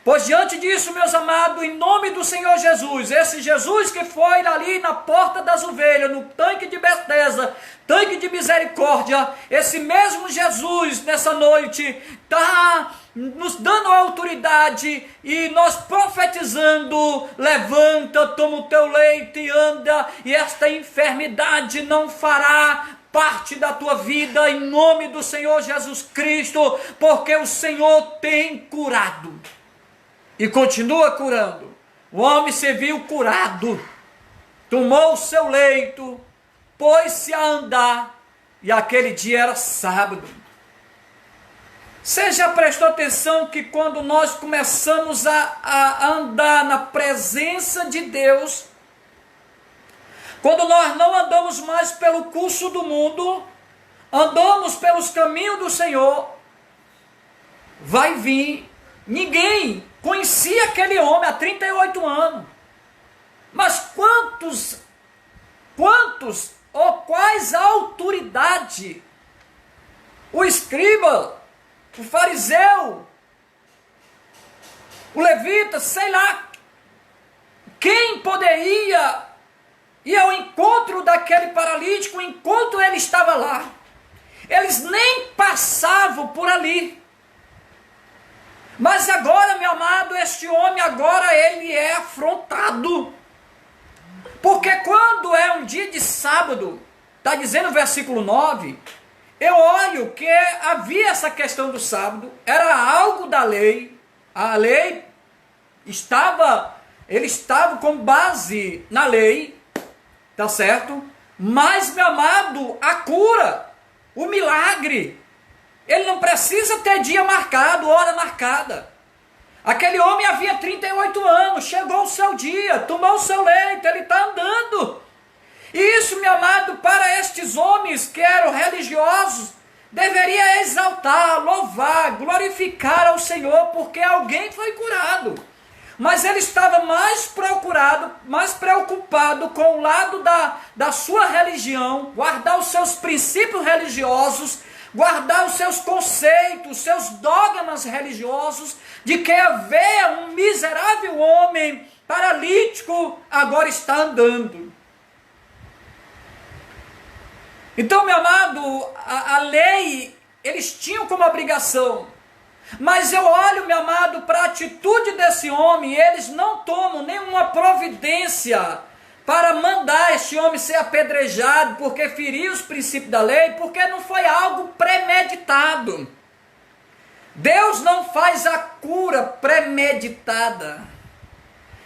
Pois diante disso, meus amados, em nome do Senhor Jesus, esse Jesus que foi ali na porta das ovelhas, no tanque de Betesda, tanque de misericórdia, esse mesmo Jesus nessa noite está nos dando a autoridade e nós profetizando, levanta, toma o teu leito e anda, e esta enfermidade não fará parte da tua vida em nome do Senhor Jesus Cristo, porque o Senhor tem curado. E continua curando. O homem se viu curado, tomou o seu leito, pôs-se a andar, e aquele dia era sábado. Você já prestou atenção que quando nós começamos a andar na presença de Deus, quando nós não andamos mais pelo curso do mundo, andamos pelos caminhos do Senhor, vai vir. Ninguém conhecia aquele homem há 38 anos. Mas ou quais a autoridade, o escriba, o fariseu, o levita, sei lá, quem poderia ir ao encontro daquele paralítico enquanto ele estava lá? Eles nem passavam por ali. Mas agora, meu amado, este homem agora ele é afrontado. Porque quando é um dia de sábado, está dizendo o versículo 9, eu olho que havia essa questão do sábado, era algo da lei, a lei Ele estava com base na lei, tá certo? Mas, meu amado, a cura, o milagre, ele não precisa ter dia marcado, hora marcada. Aquele homem havia 38 anos, chegou o seu dia, tomou o seu leito, ele está andando. E isso, meu amado, para estes homens que eram religiosos, deveria exaltar, louvar, glorificar ao Senhor, porque alguém foi curado. Mas ele estava mais preocupado com o lado da sua religião, guardar os seus princípios religiosos, guardar os seus conceitos, os seus dogmas religiosos, de que ver um miserável homem paralítico agora está andando. Então, meu amado, a lei, eles tinham como obrigação, mas eu olho, meu amado, para a atitude desse homem, eles não tomam nenhuma providência para mandar este homem ser apedrejado, porque feriu os princípios da lei, porque não foi algo premeditado. Deus não faz a cura premeditada.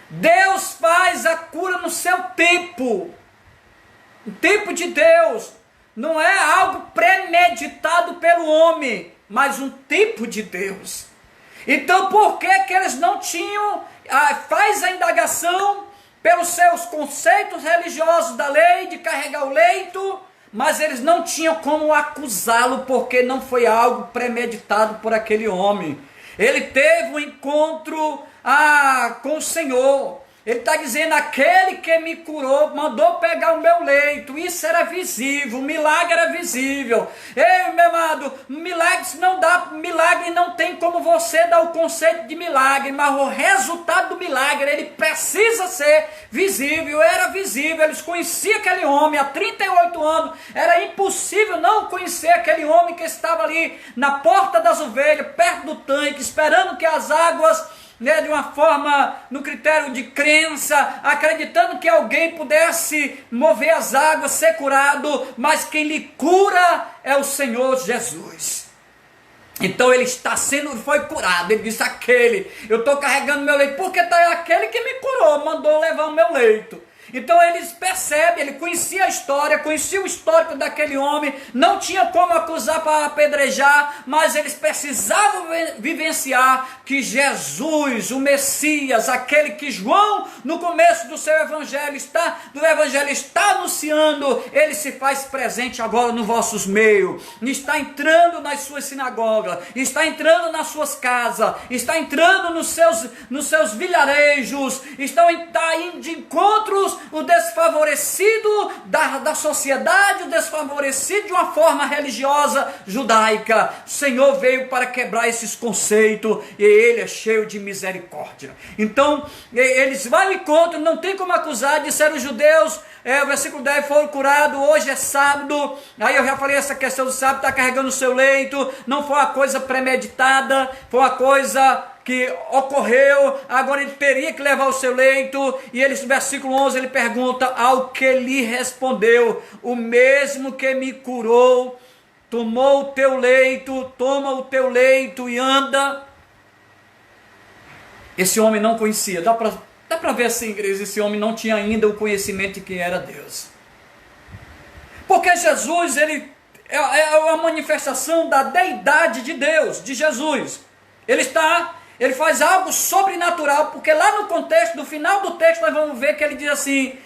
Deus faz a cura no seu tempo. O tempo de Deus não é algo premeditado pelo homem, mas um tempo de Deus. Então, por que eles não tinham, faz a indagação pelos seus conceitos religiosos da lei, de carregar o leito, mas eles não tinham como acusá-lo, porque não foi algo premeditado por aquele homem. Ele teve um encontro com o Senhor. Ele está dizendo, aquele que me curou, mandou pegar o meu leito. Isso era visível, o milagre era visível. Ei, meu amado, milagre não tem como você dar o conceito de milagre, mas o resultado do milagre, ele precisa ser visível. Era visível, eles conheciam aquele homem há 38 anos. Era impossível não conhecer aquele homem que estava ali na porta das ovelhas, perto do tanque, esperando que as águas, de uma forma, no critério de crença, acreditando que alguém pudesse mover as águas, ser curado, mas quem lhe cura é o Senhor Jesus. Então ele foi curado. Ele disse, eu estou carregando meu leito, porque está aquele que me curou, mandou levar o meu leito. Então eles percebem, ele conhecia a história, conhecia o histórico daquele homem, não tinha como acusar para apedrejar, mas eles precisavam vivenciar que Jesus, o Messias, aquele que João, no começo do seu evangelho, está anunciando, ele se faz presente agora nos vossos meios, está entrando nas suas sinagogas, está entrando nas suas casas, está entrando nos seus vilarejos, está indo de encontros o desfavorecido da sociedade, o desfavorecido de uma forma religiosa judaica. O Senhor veio para quebrar esses conceitos e ele é cheio de misericórdia. Então, eles vão ao encontro, não tem como acusar, disseram os judeus, o versículo 10, foram curados, hoje é sábado. Aí eu já falei essa questão do sábado, está carregando o seu leito, não foi uma coisa premeditada, foi uma coisa que ocorreu, agora ele teria que levar o seu leito. E ele, no versículo 11, ele pergunta, ao que lhe respondeu, o mesmo que me curou, tomou o teu leito, toma o teu leito e anda. Esse homem não conhecia, dá para ver assim, igreja, esse homem não tinha ainda o conhecimento de quem era Deus. Porque Jesus, ele é uma manifestação da deidade de Deus, de Jesus. Ele faz algo sobrenatural, porque lá no contexto, no final do texto, nós vamos ver que ele diz assim,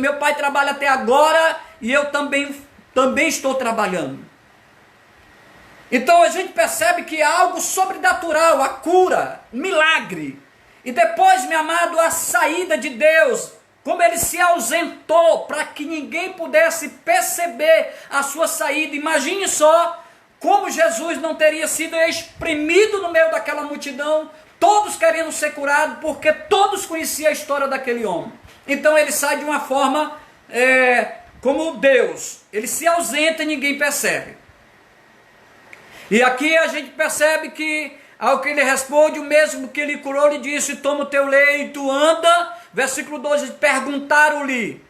meu pai trabalha até agora, e eu também estou trabalhando. Então a gente percebe que é algo sobrenatural, a cura, milagre. E depois, meu amado, a saída de Deus, como ele se ausentou para que ninguém pudesse perceber a sua saída. Imagine só como Jesus não teria sido exprimido no meio daquela multidão, todos querendo ser curados, porque todos conheciam a história daquele homem. Então ele sai de uma forma como Deus, ele se ausenta e ninguém percebe. E aqui a gente percebe que, ao que ele responde, o mesmo que ele curou, lhe disse, toma o teu leito, anda. Versículo 12, perguntaram-lhe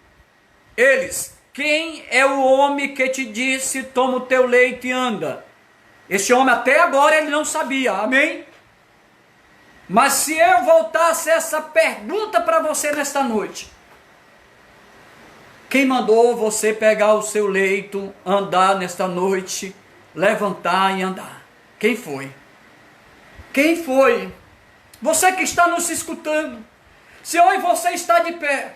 eles, quem é o homem que te disse, toma o teu leito e anda? Esse homem até agora ele não sabia, amém? Mas se eu voltasse essa pergunta para você nesta noite: quem mandou você pegar o seu leito, andar nesta noite, levantar e andar? Quem foi? Quem foi? Você que está nos escutando, se hoje você está de pé,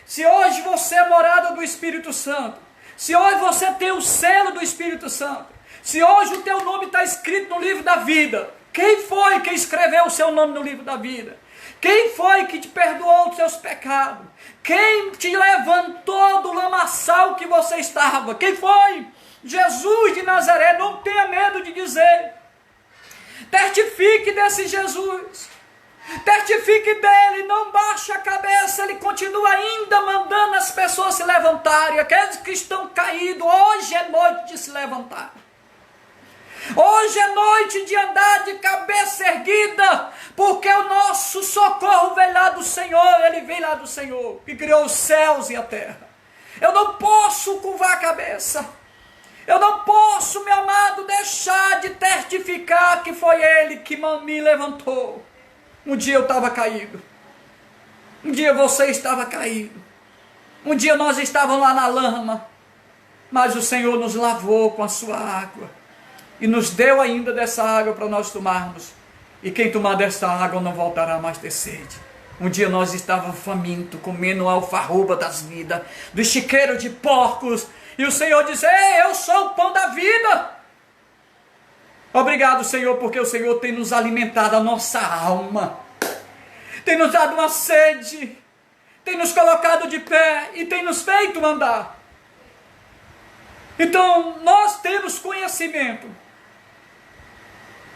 se hoje você é morada do Espírito Santo, se hoje você tem o selo do Espírito Santo, se hoje o teu nome está escrito no livro da vida, quem foi que escreveu o seu nome no livro da vida? Quem foi que te perdoou os seus pecados? Quem te levantou do lamaçal que você estava? Quem foi? Jesus de Nazaré. Não tenha medo de dizer. Testifique desse Jesus. Testifique dele. Não baixe a cabeça. Ele continua ainda mandando as pessoas se levantarem. Aqueles que estão caídos, hoje é noite de se levantar. Hoje é noite de andar de cabeça erguida, porque o nosso socorro vem lá do Senhor. Ele vem lá do Senhor, que criou os céus e a terra. Eu não posso curvar a cabeça. Eu não posso, meu amado, deixar de testificar que foi Ele que me levantou. Um dia eu estava caído. Um dia você estava caído. Um dia nós estávamos lá na lama, mas o Senhor nos lavou com a sua água. E nos deu ainda dessa água para nós tomarmos. E quem tomar desta água não voltará mais ter sede. Um dia nós estávamos famintos, comendo a alfarroba das vidas, do chiqueiro de porcos. E o Senhor diz: ei, eu sou o pão da vida. Obrigado, Senhor, porque o Senhor tem nos alimentado a nossa alma. Tem nos dado uma sede. Tem nos colocado de pé e tem nos feito andar. Então, nós temos conhecimento.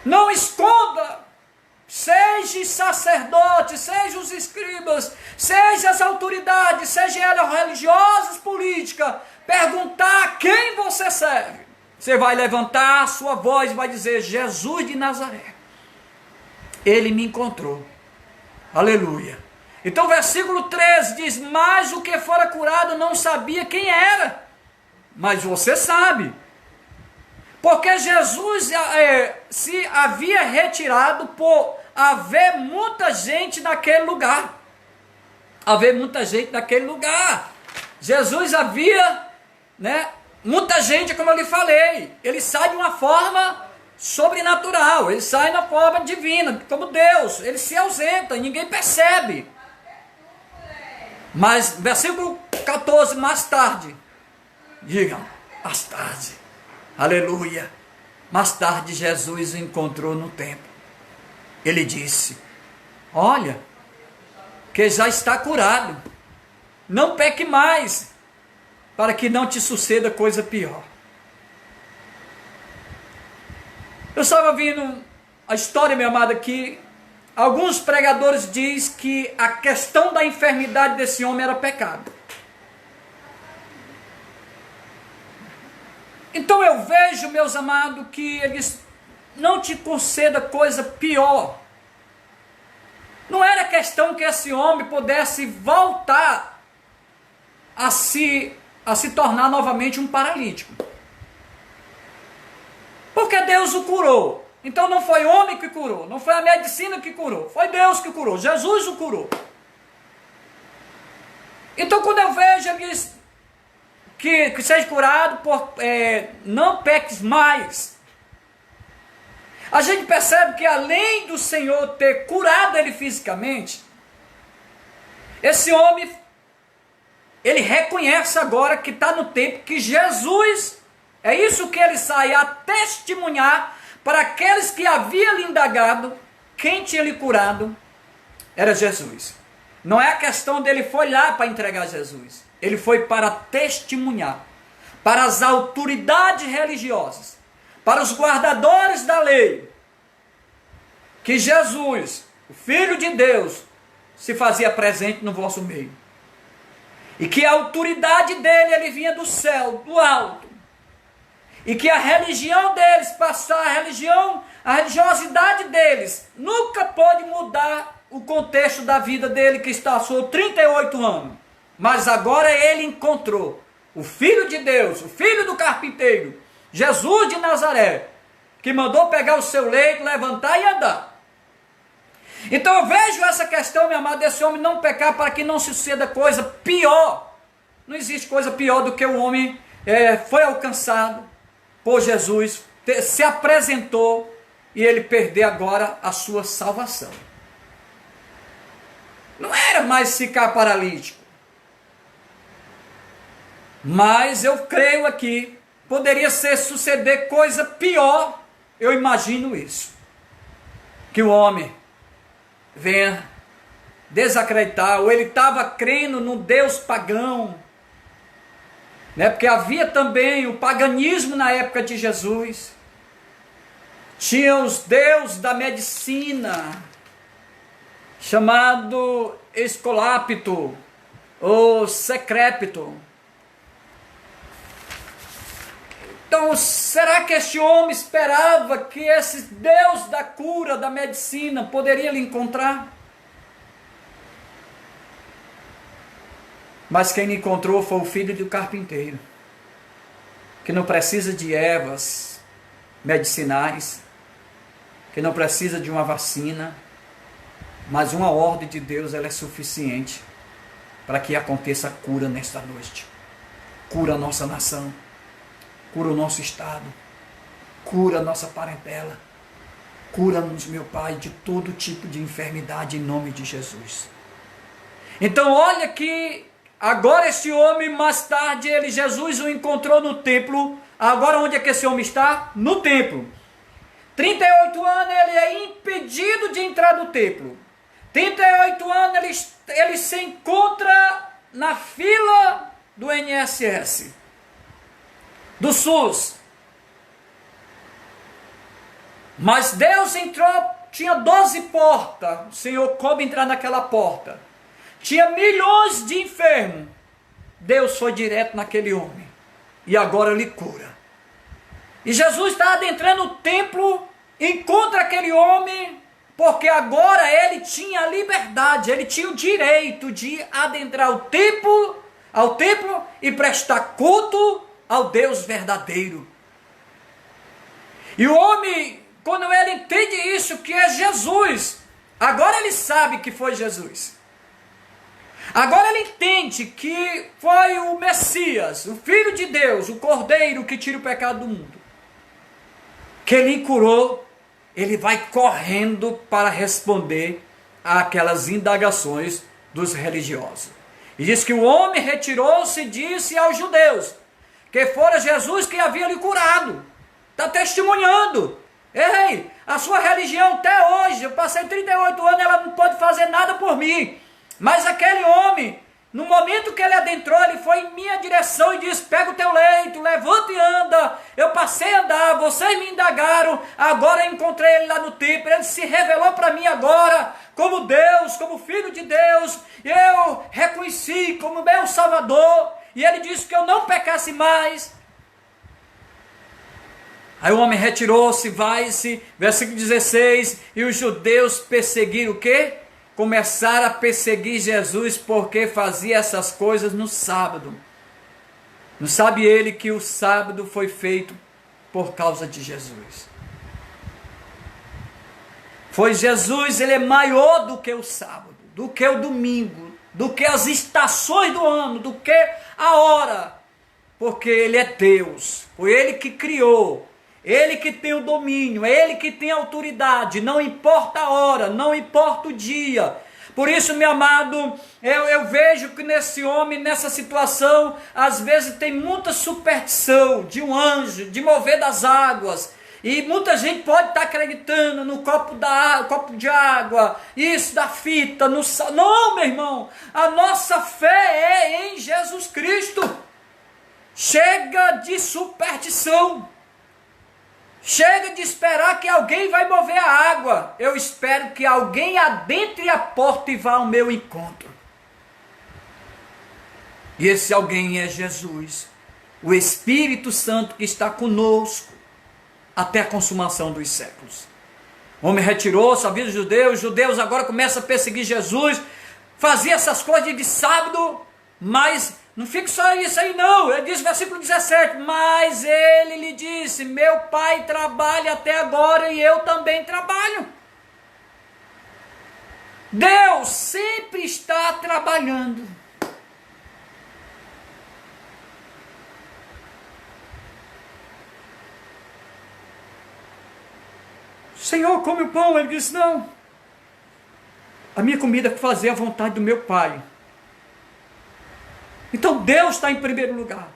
Não esconda, seja sacerdote, seja os escribas, seja as autoridades, seja elas religiosas, políticas, perguntar a quem você serve. Você vai levantar a sua voz e vai dizer: Jesus de Nazaré, Ele me encontrou. Aleluia. Então o versículo 13 diz: mas o que fora curado não sabia quem era, mas você sabe. Porque Jesus se havia retirado por haver muita gente naquele lugar. Haver muita gente naquele lugar. Jesus havia, muita gente, como eu lhe falei. Ele sai de uma forma sobrenatural. Ele sai na forma divina, como Deus. Ele se ausenta e ninguém percebe. Mas, versículo 14, mais tarde. Digam, mais tarde. Aleluia. Mais tarde Jesus o encontrou no templo. Ele disse: olha, que já está curado. Não peque mais, para que não te suceda coisa pior. Eu estava vendo a história, meu amado, que alguns pregadores dizem que a questão da enfermidade desse homem era pecado. Então eu vejo, meus amados, que eles não te conceda coisa pior. Não era questão que esse homem pudesse voltar a se tornar novamente um paralítico. Porque Deus o curou. Então não foi o homem que curou, não foi a medicina que curou, foi Deus que curou, Jesus o curou. Então quando eu vejo eles que seja curado, não peques mais. A gente percebe que além do Senhor ter curado ele fisicamente, esse homem, ele reconhece agora que está no tempo que Jesus, é isso que ele sai a testemunhar para aqueles que haviam lhe indagado, quem tinha lhe curado era Jesus. Não é a questão dele foi lá para entregar Jesus. Ele foi para testemunhar, para as autoridades religiosas, para os guardadores da lei, que Jesus, o Filho de Deus, se fazia presente no vosso meio. E que a autoridade dele, ele vinha do céu, do alto. E que a religião deles, a religiosidade deles, nunca pode mudar o contexto da vida dele, que passou 38 anos. Mas agora ele encontrou o Filho de Deus, o Filho do carpinteiro, Jesus de Nazaré, que mandou pegar o seu leito, levantar e andar. Então eu vejo essa questão, meu amado, desse homem não pecar para que não se suceda coisa pior. Não existe coisa pior do que o homem foi alcançado por Jesus, se apresentou e ele perder agora a sua salvação. Não era mais ficar paralítico. Mas eu creio aqui, poderia suceder coisa pior, eu imagino isso. Que o homem venha desacreditar, ou ele estava crendo no Deus pagão, né? Porque havia também o paganismo na época de Jesus. Tinha os deuses da medicina, chamado Escolapto, ou Secrépito. Então, será que este homem esperava que esse Deus da cura, da medicina, poderia lhe encontrar? Mas quem lhe encontrou foi o filho do carpinteiro, que não precisa de ervas medicinais, que não precisa de uma vacina, mas uma ordem de Deus, ela é suficiente para que aconteça a cura nesta noite. Cura a nossa nação, cura o nosso estado, cura a nossa parentela, cura-nos, meu Pai, de todo tipo de enfermidade em nome de Jesus. Então olha que agora esse homem, mais tarde, Jesus o encontrou no templo. Agora onde é que esse homem está? No templo. 38 anos ele é impedido de entrar no templo. 38 anos ele se encontra na fila do INSS, do SUS. Mas Deus entrou, tinha 12 portas. O Senhor coube entrar naquela porta. Tinha milhões de enfermos. Deus foi direto naquele homem. E agora lhe cura. E Jesus está adentrando o templo, encontra aquele homem, porque agora ele tinha a liberdade, ele tinha o direito de adentrar ao templo e prestar culto ao Deus verdadeiro. E o homem, quando ele entende isso, que é Jesus, agora ele sabe que foi Jesus. Agora ele entende que foi o Messias, o Filho de Deus, o Cordeiro que tira o pecado do mundo. Que ele curou, ele vai correndo para responder àquelas indagações dos religiosos. E diz que o homem retirou-se e disse aos judeus que fora Jesus que havia lhe curado. Está testemunhando. Ei, a sua religião até hoje, eu passei 38 anos, ela não pode fazer nada por mim. Mas aquele homem, no momento que ele adentrou, ele foi em minha direção e disse: pega o teu leito, levanta e anda. Eu passei a andar, vocês me indagaram, agora eu encontrei ele lá no templo. Ele se revelou para mim agora como Deus, como Filho de Deus. Eu reconheci como meu Salvador. E ele disse que eu não pecasse mais. Aí o homem retirou-se, vai-se, versículo 16, e os judeus perseguiram o quê? Começaram a perseguir Jesus porque fazia essas coisas no sábado. Não sabe ele que o sábado foi feito por causa de Jesus. Foi Jesus, ele é maior do que o sábado, do que o domingo, do que as estações do ano, do que a hora, porque ele é Deus, foi ele que criou. Ele que tem o domínio, ele que tem a autoridade, não importa a hora, não importa o dia. Por isso, meu amado, eu vejo que nesse homem, nessa situação, às vezes tem muita superstição de um anjo, de mover das águas. E muita gente pode estar acreditando no copo de água, isso da fita, no sal. Não, meu irmão, a nossa fé é em Jesus Cristo. Chega de superstição. Chega de esperar que alguém vai mover a água. Eu espero que alguém adentre a porta e vá ao meu encontro. E esse alguém é Jesus, o Espírito Santo que está conosco até a consumação dos séculos. O homem retirou-se, avisa os judeus agora começam a perseguir Jesus, fazia essas coisas de sábado, mas não fica só isso aí não. Ele diz, versículo 17, mas ele lhe disse, meu pai trabalha até agora e eu também trabalho. Deus sempre está trabalhando. Senhor, come o pão. Ele disse, não. A minha comida é fazer a vontade do meu Pai. Então Deus está em primeiro lugar.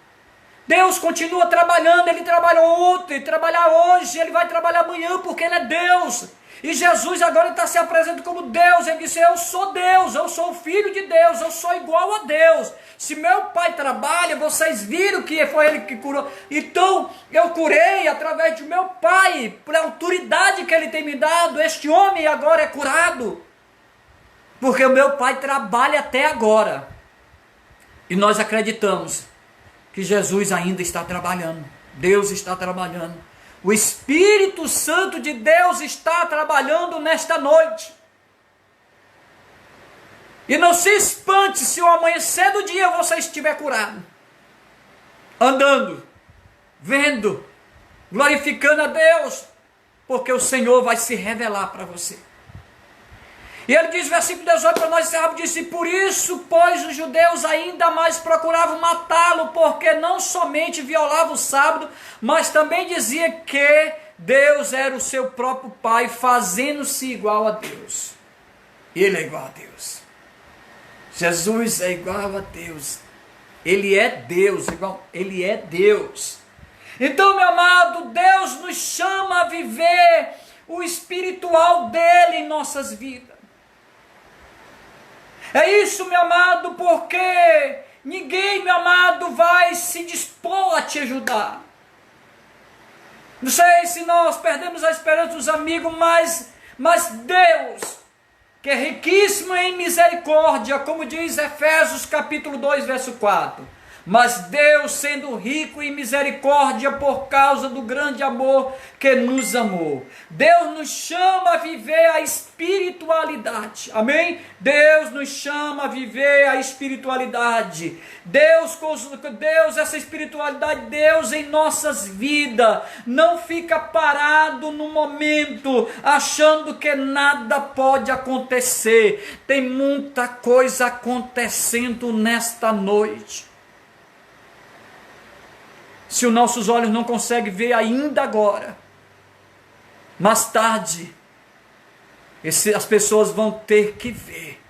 Deus continua trabalhando. Ele trabalhou ontem, trabalhar hoje, Ele vai trabalhar amanhã, porque Ele é Deus. E Jesus agora está se apresentando como Deus. Ele disse, eu sou Deus, eu sou o Filho de Deus, eu sou igual a Deus. Se meu Pai trabalha, vocês viram que foi Ele que curou. Então eu curei através do meu Pai, por autoridade que Ele tem me dado. Este homem agora é curado, porque o meu Pai trabalha até agora. E nós acreditamos que Jesus ainda está trabalhando. Deus está trabalhando. O Espírito Santo de Deus está trabalhando nesta noite. E não se espante se ao amanhecer do dia você estiver curado, andando, vendo, glorificando a Deus, porque o Senhor vai se revelar para você. E ele diz, versículo 18, para nós encerrarmos, disse, por isso, pois os judeus ainda mais procuravam matá-lo, porque não somente violava o sábado, mas também dizia que Deus era o seu próprio Pai, fazendo-se igual a Deus. Ele é igual a Deus. Jesus é igual a Deus. Ele é Deus, Ele é Deus. Então, meu amado, Deus nos chama a viver o espiritual dele em nossas vidas. É isso, meu amado, porque ninguém, meu amado, vai se dispor a te ajudar. Não sei se nós perdemos a esperança dos amigos, mas Deus, que é riquíssimo em misericórdia, como diz Efésios capítulo 2, verso 4. Mas Deus, sendo rico em misericórdia por causa do grande amor que nos amou. Deus nos chama a viver a espiritualidade. Amém? Deus nos chama a viver a espiritualidade. Deus, essa espiritualidade, Deus em nossas vidas. Não fica parado no momento, achando que nada pode acontecer. Tem muita coisa acontecendo nesta noite. Se os nossos olhos não conseguem ver ainda agora, mais tarde, as pessoas vão ter que ver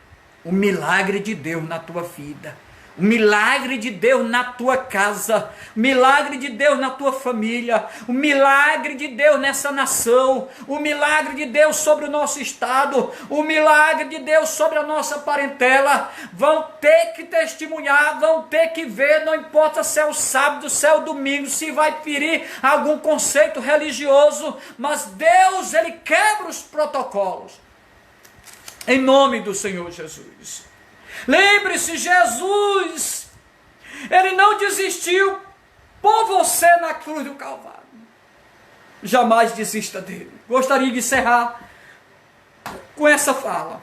o milagre de Deus na tua vida, o milagre de Deus na tua casa, o milagre de Deus na tua família, o milagre de Deus nessa nação, o milagre de Deus sobre o nosso estado, o milagre de Deus sobre a nossa parentela. Vão ter que testemunhar, vão ter que ver, não importa se é o sábado, se é o domingo, se vai ferir algum conceito religioso, mas Deus, Ele quebra os protocolos, em nome do Senhor Jesus. Lembre-se, Jesus, Ele não desistiu por você na cruz do Calvário. Jamais desista dele. Gostaria de encerrar com essa fala,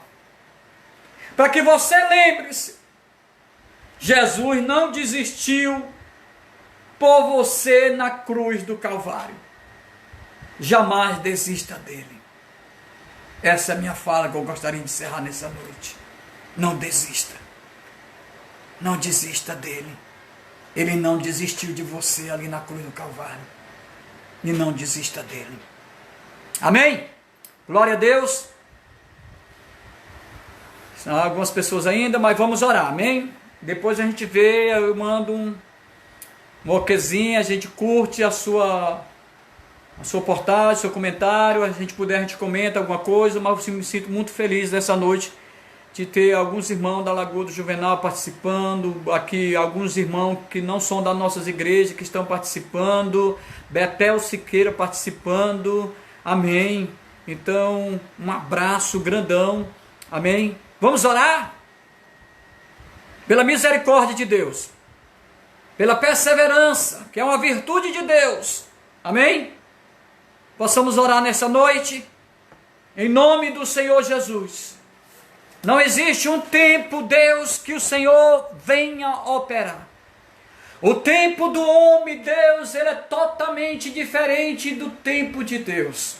para que você lembre-se, Jesus não desistiu por você na cruz do Calvário. Jamais desista dele. Essa é a minha fala que eu gostaria de encerrar nessa noite. Não desista. Não desista dele. Ele não desistiu de você ali na cruz do Calvário. E não desista dele. Amém? Glória a Deus. São algumas pessoas ainda, mas vamos orar. Amém? Depois a gente vê, eu mando um okzinho, a gente curte a sua postagem, seu comentário, a gente puder, a gente comenta alguma coisa, mas eu me sinto muito feliz nessa noite de ter alguns irmãos da Lagoa do Juvenal participando, aqui alguns irmãos que não são das nossas igrejas, que estão participando, Betel Siqueira participando, amém. Então, um abraço grandão, amém. Vamos orar? Pela misericórdia de Deus, pela perseverança, que é uma virtude de Deus, amém. Possamos orar nessa noite, em nome do Senhor Jesus. Não existe um tempo, Deus, que o Senhor venha operar. O tempo do homem, Deus, ele é totalmente diferente do tempo de Deus.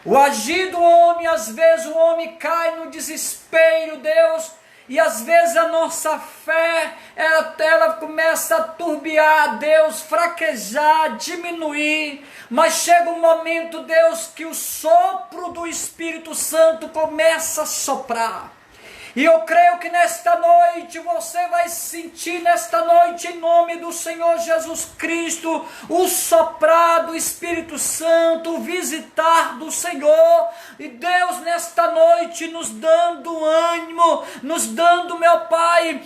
O agir do homem, às vezes o homem cai no desespero, Deus, e às vezes a nossa fé, ela começa a turbiar, Deus, fraquejar, diminuir, mas chega um momento, Deus, que o sopro do Espírito Santo começa a soprar. E eu creio que nesta noite você vai sentir, nesta noite, em nome do Senhor Jesus Cristo, o soprar do Espírito Santo, o visitar do Senhor. E Deus, nesta noite, nos dando ânimo, nos dando, meu Pai,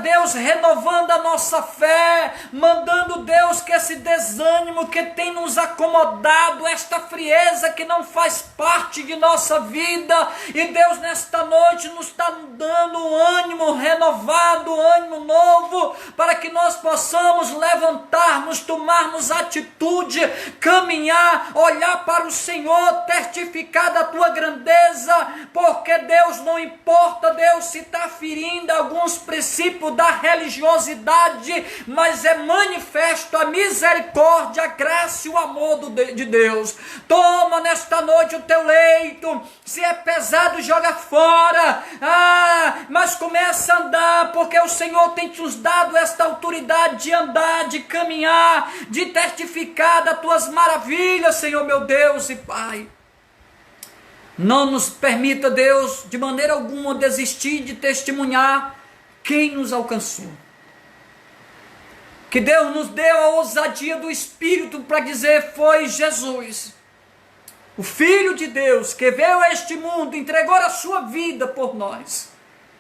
Deus, renovando a nossa fé, mandando, Deus, que esse desânimo que tem nos acomodado, esta frieza que não faz parte de nossa vida, e Deus, nesta noite, nos está dando um ânimo renovado, um ânimo novo, para que nós possamos levantarmos, tomarmos atitude, caminhar, olhar para o Senhor, testificar da tua grandeza, porque Deus, não importa, Deus, se está ferindo alguns princípios da religiosidade, mas é manifesto a misericórdia, a graça e o amor de Deus. Toma nesta noite o teu leito, se é pesado, joga fora, mas começa a andar, porque o Senhor tem nos dado esta autoridade de andar, de caminhar, de testificar das tuas maravilhas, Senhor meu Deus e Pai. Não nos permita, Deus, de maneira alguma desistir de testemunhar quem nos alcançou. Que Deus nos deu a ousadia do Espírito para dizer: foi Jesus, o Filho de Deus, que veio a este mundo, entregou a sua vida por nós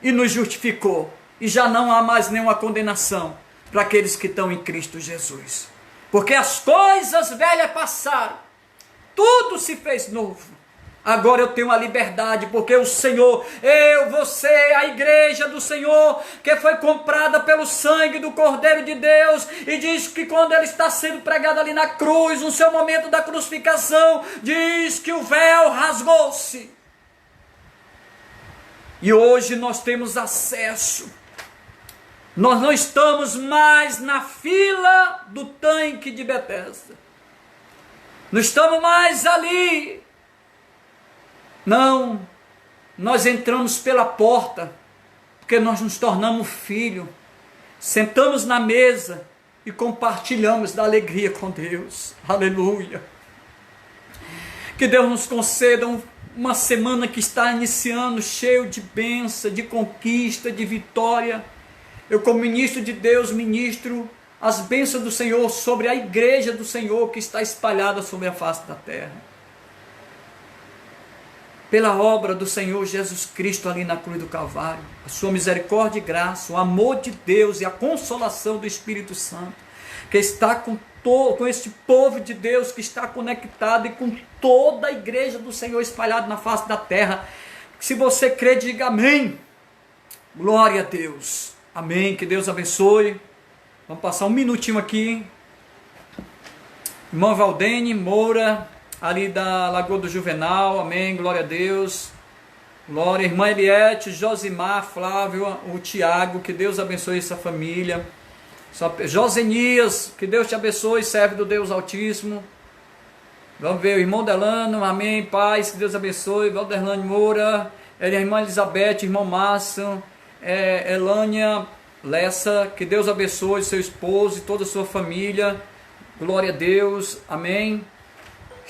e nos justificou, e já não há mais nenhuma condenação para aqueles que estão em Cristo Jesus, porque as coisas velhas passaram, tudo se fez novo. Agora eu tenho a liberdade, porque o Senhor, você, a igreja do Senhor, que foi comprada pelo sangue do Cordeiro de Deus, e diz que quando ele está sendo pregado ali na cruz, no seu momento da crucificação, diz que o véu rasgou-se. E hoje nós temos acesso. Nós não estamos mais na fila do tanque de Betesda. Não estamos mais ali. Não, nós entramos pela porta, porque nós nos tornamos filhos, sentamos na mesa e compartilhamos da alegria com Deus. Aleluia. Que Deus nos conceda uma semana que está iniciando cheio de bênção, de conquista, de vitória. Eu, como ministro de Deus, ministro as bênçãos do Senhor sobre a igreja do Senhor que está espalhada sobre a face da terra. Pela obra do Senhor Jesus Cristo ali na cruz do Calvário, a sua misericórdia e graça, o amor de Deus e a consolação do Espírito Santo, que está com este povo de Deus, que está conectado, e com toda a igreja do Senhor espalhada na face da terra. Se você crê, diga amém. Glória a Deus. Amém. Que Deus abençoe. Vamos passar um minutinho aqui. Irmã Valdene Moura, ali da Lagoa do Juvenal, amém, glória a Deus, glória, irmã Eliette, Josimar, Flávio, o Tiago, que Deus abençoe essa família, Josenias, que Deus te abençoe, serve do Deus Altíssimo. Vamos ver, o irmão Delano, amém, paz, que Deus abençoe, Valderlane Moura, a irmã Elizabeth, irmão Márcio, Elânia Lessa, que Deus abençoe seu esposo e toda a sua família, glória a Deus, amém.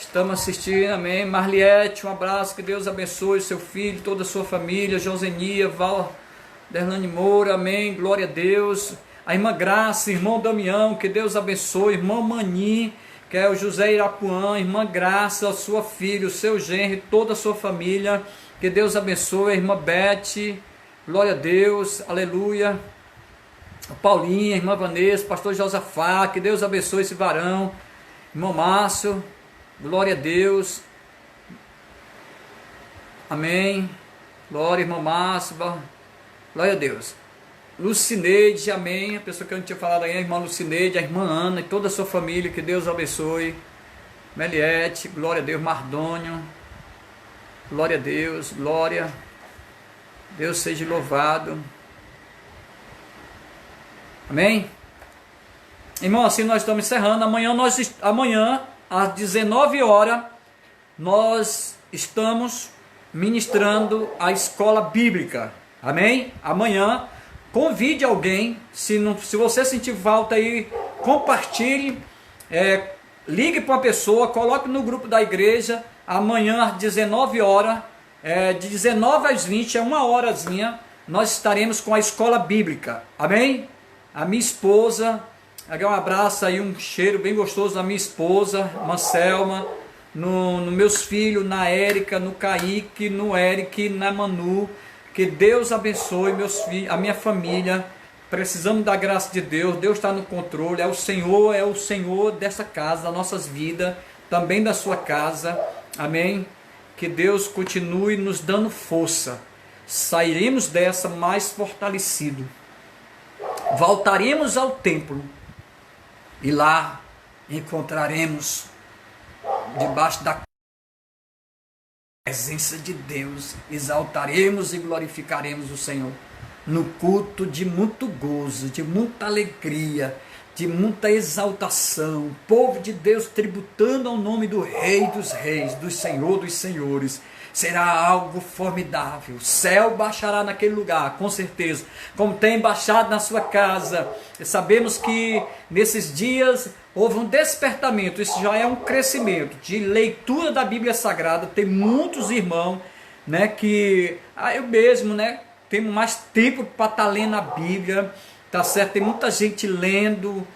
Estamos assistindo, amém. Marliette, um abraço, que Deus abençoe seu filho, toda a sua família. Josenia, Valderlane Moura, amém, glória a Deus. A irmã Graça, irmão Damião, que Deus abençoe. Irmão Mani, que é o José Irapuã, irmã Graça, sua filha, o seu genro, toda a sua família, que Deus abençoe. A irmã Beth, glória a Deus, aleluia. A Paulinha, a irmã Vanessa, pastor Josafá, que Deus abençoe esse varão. Irmão Márcio, glória a Deus, amém, glória, irmão Márcio, glória a Deus. Lucineide, amém, a pessoa que eu não tinha falado aí, a irmã Lucineide, a irmã Ana e toda a sua família, que Deus abençoe. Meliette, glória a Deus. Mardônio, glória a Deus, glória, Deus seja louvado, amém. Irmão, assim nós estamos encerrando. Amanhã às 19 horas, nós estamos ministrando a escola bíblica. Amém? Amanhã, convide alguém. Se você sentir falta aí, compartilhe, ligue para uma pessoa, coloque no grupo da igreja. Amanhã às 19 horas, de 19 às 20, é uma horazinha, nós estaremos com a escola bíblica. Amém? A minha esposa, um abraço aí, um cheiro bem gostoso da minha esposa, Manselma, no meus filhos, na Érica, no Kaique, no Eric, na Manu. Que Deus abençoe meus filhos, a minha família. Precisamos da graça de Deus. Deus está no controle. É o Senhor dessa casa, das nossas vidas, também da sua casa. Amém? Que Deus continue nos dando força. Sairemos dessa mais fortalecido. Voltaremos ao templo e lá encontraremos debaixo da presença de Deus, exaltaremos e glorificaremos o Senhor no culto de muito gozo, de muita alegria, de muita exaltação. O povo de Deus tributando ao nome do Rei dos Reis, do Senhor dos Senhores. Será algo formidável. O céu baixará naquele lugar, com certeza, como tem baixado na sua casa. Sabemos que nesses dias houve um despertamento. Isso já é um crescimento de leitura da Bíblia Sagrada. Tem muitos irmãos, né, que eu mesmo, né, tenho mais tempo para estar lendo a Bíblia, tá certo? Tem muita gente lendo,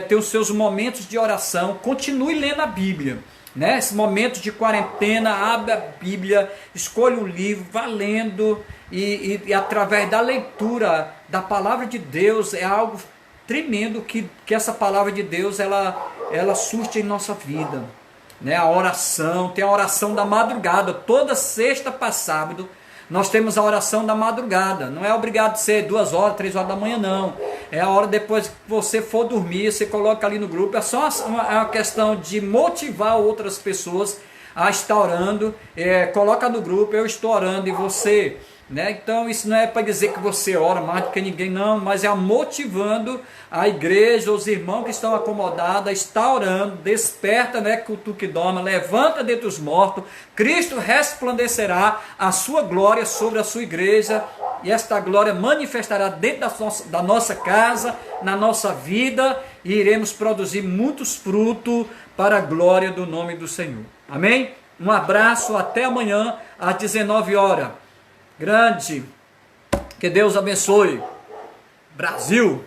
tem os seus momentos de oração. Continue lendo a Bíblia, né? Esse momento de quarentena, abre a Bíblia, escolha um livro, vá lendo, e através da leitura da palavra de Deus, é algo tremendo que essa palavra de Deus ela surte em nossa vida, né? A oração, tem a oração da madrugada, toda sexta para sábado nós temos a oração da madrugada. Não é obrigado a ser 2 horas, 3 horas da manhã, não. É a hora depois que você for dormir, você coloca ali no grupo. É só uma questão de motivar outras pessoas a estar orando. Coloca no grupo, eu estou orando e você, né? Então isso não é para dizer que você ora mais do que ninguém, não, mas é motivando a igreja, os irmãos que estão acomodados, está orando. Desperta, né, tu que dorme, levanta dentre os mortos. Cristo resplandecerá a sua glória sobre a sua igreja, e esta glória manifestará dentro da nossa casa, na nossa vida, e iremos produzir muitos frutos para a glória do nome do Senhor. Amém? Um abraço, até amanhã às 19 horas. Grande, que Deus abençoe. Brasil!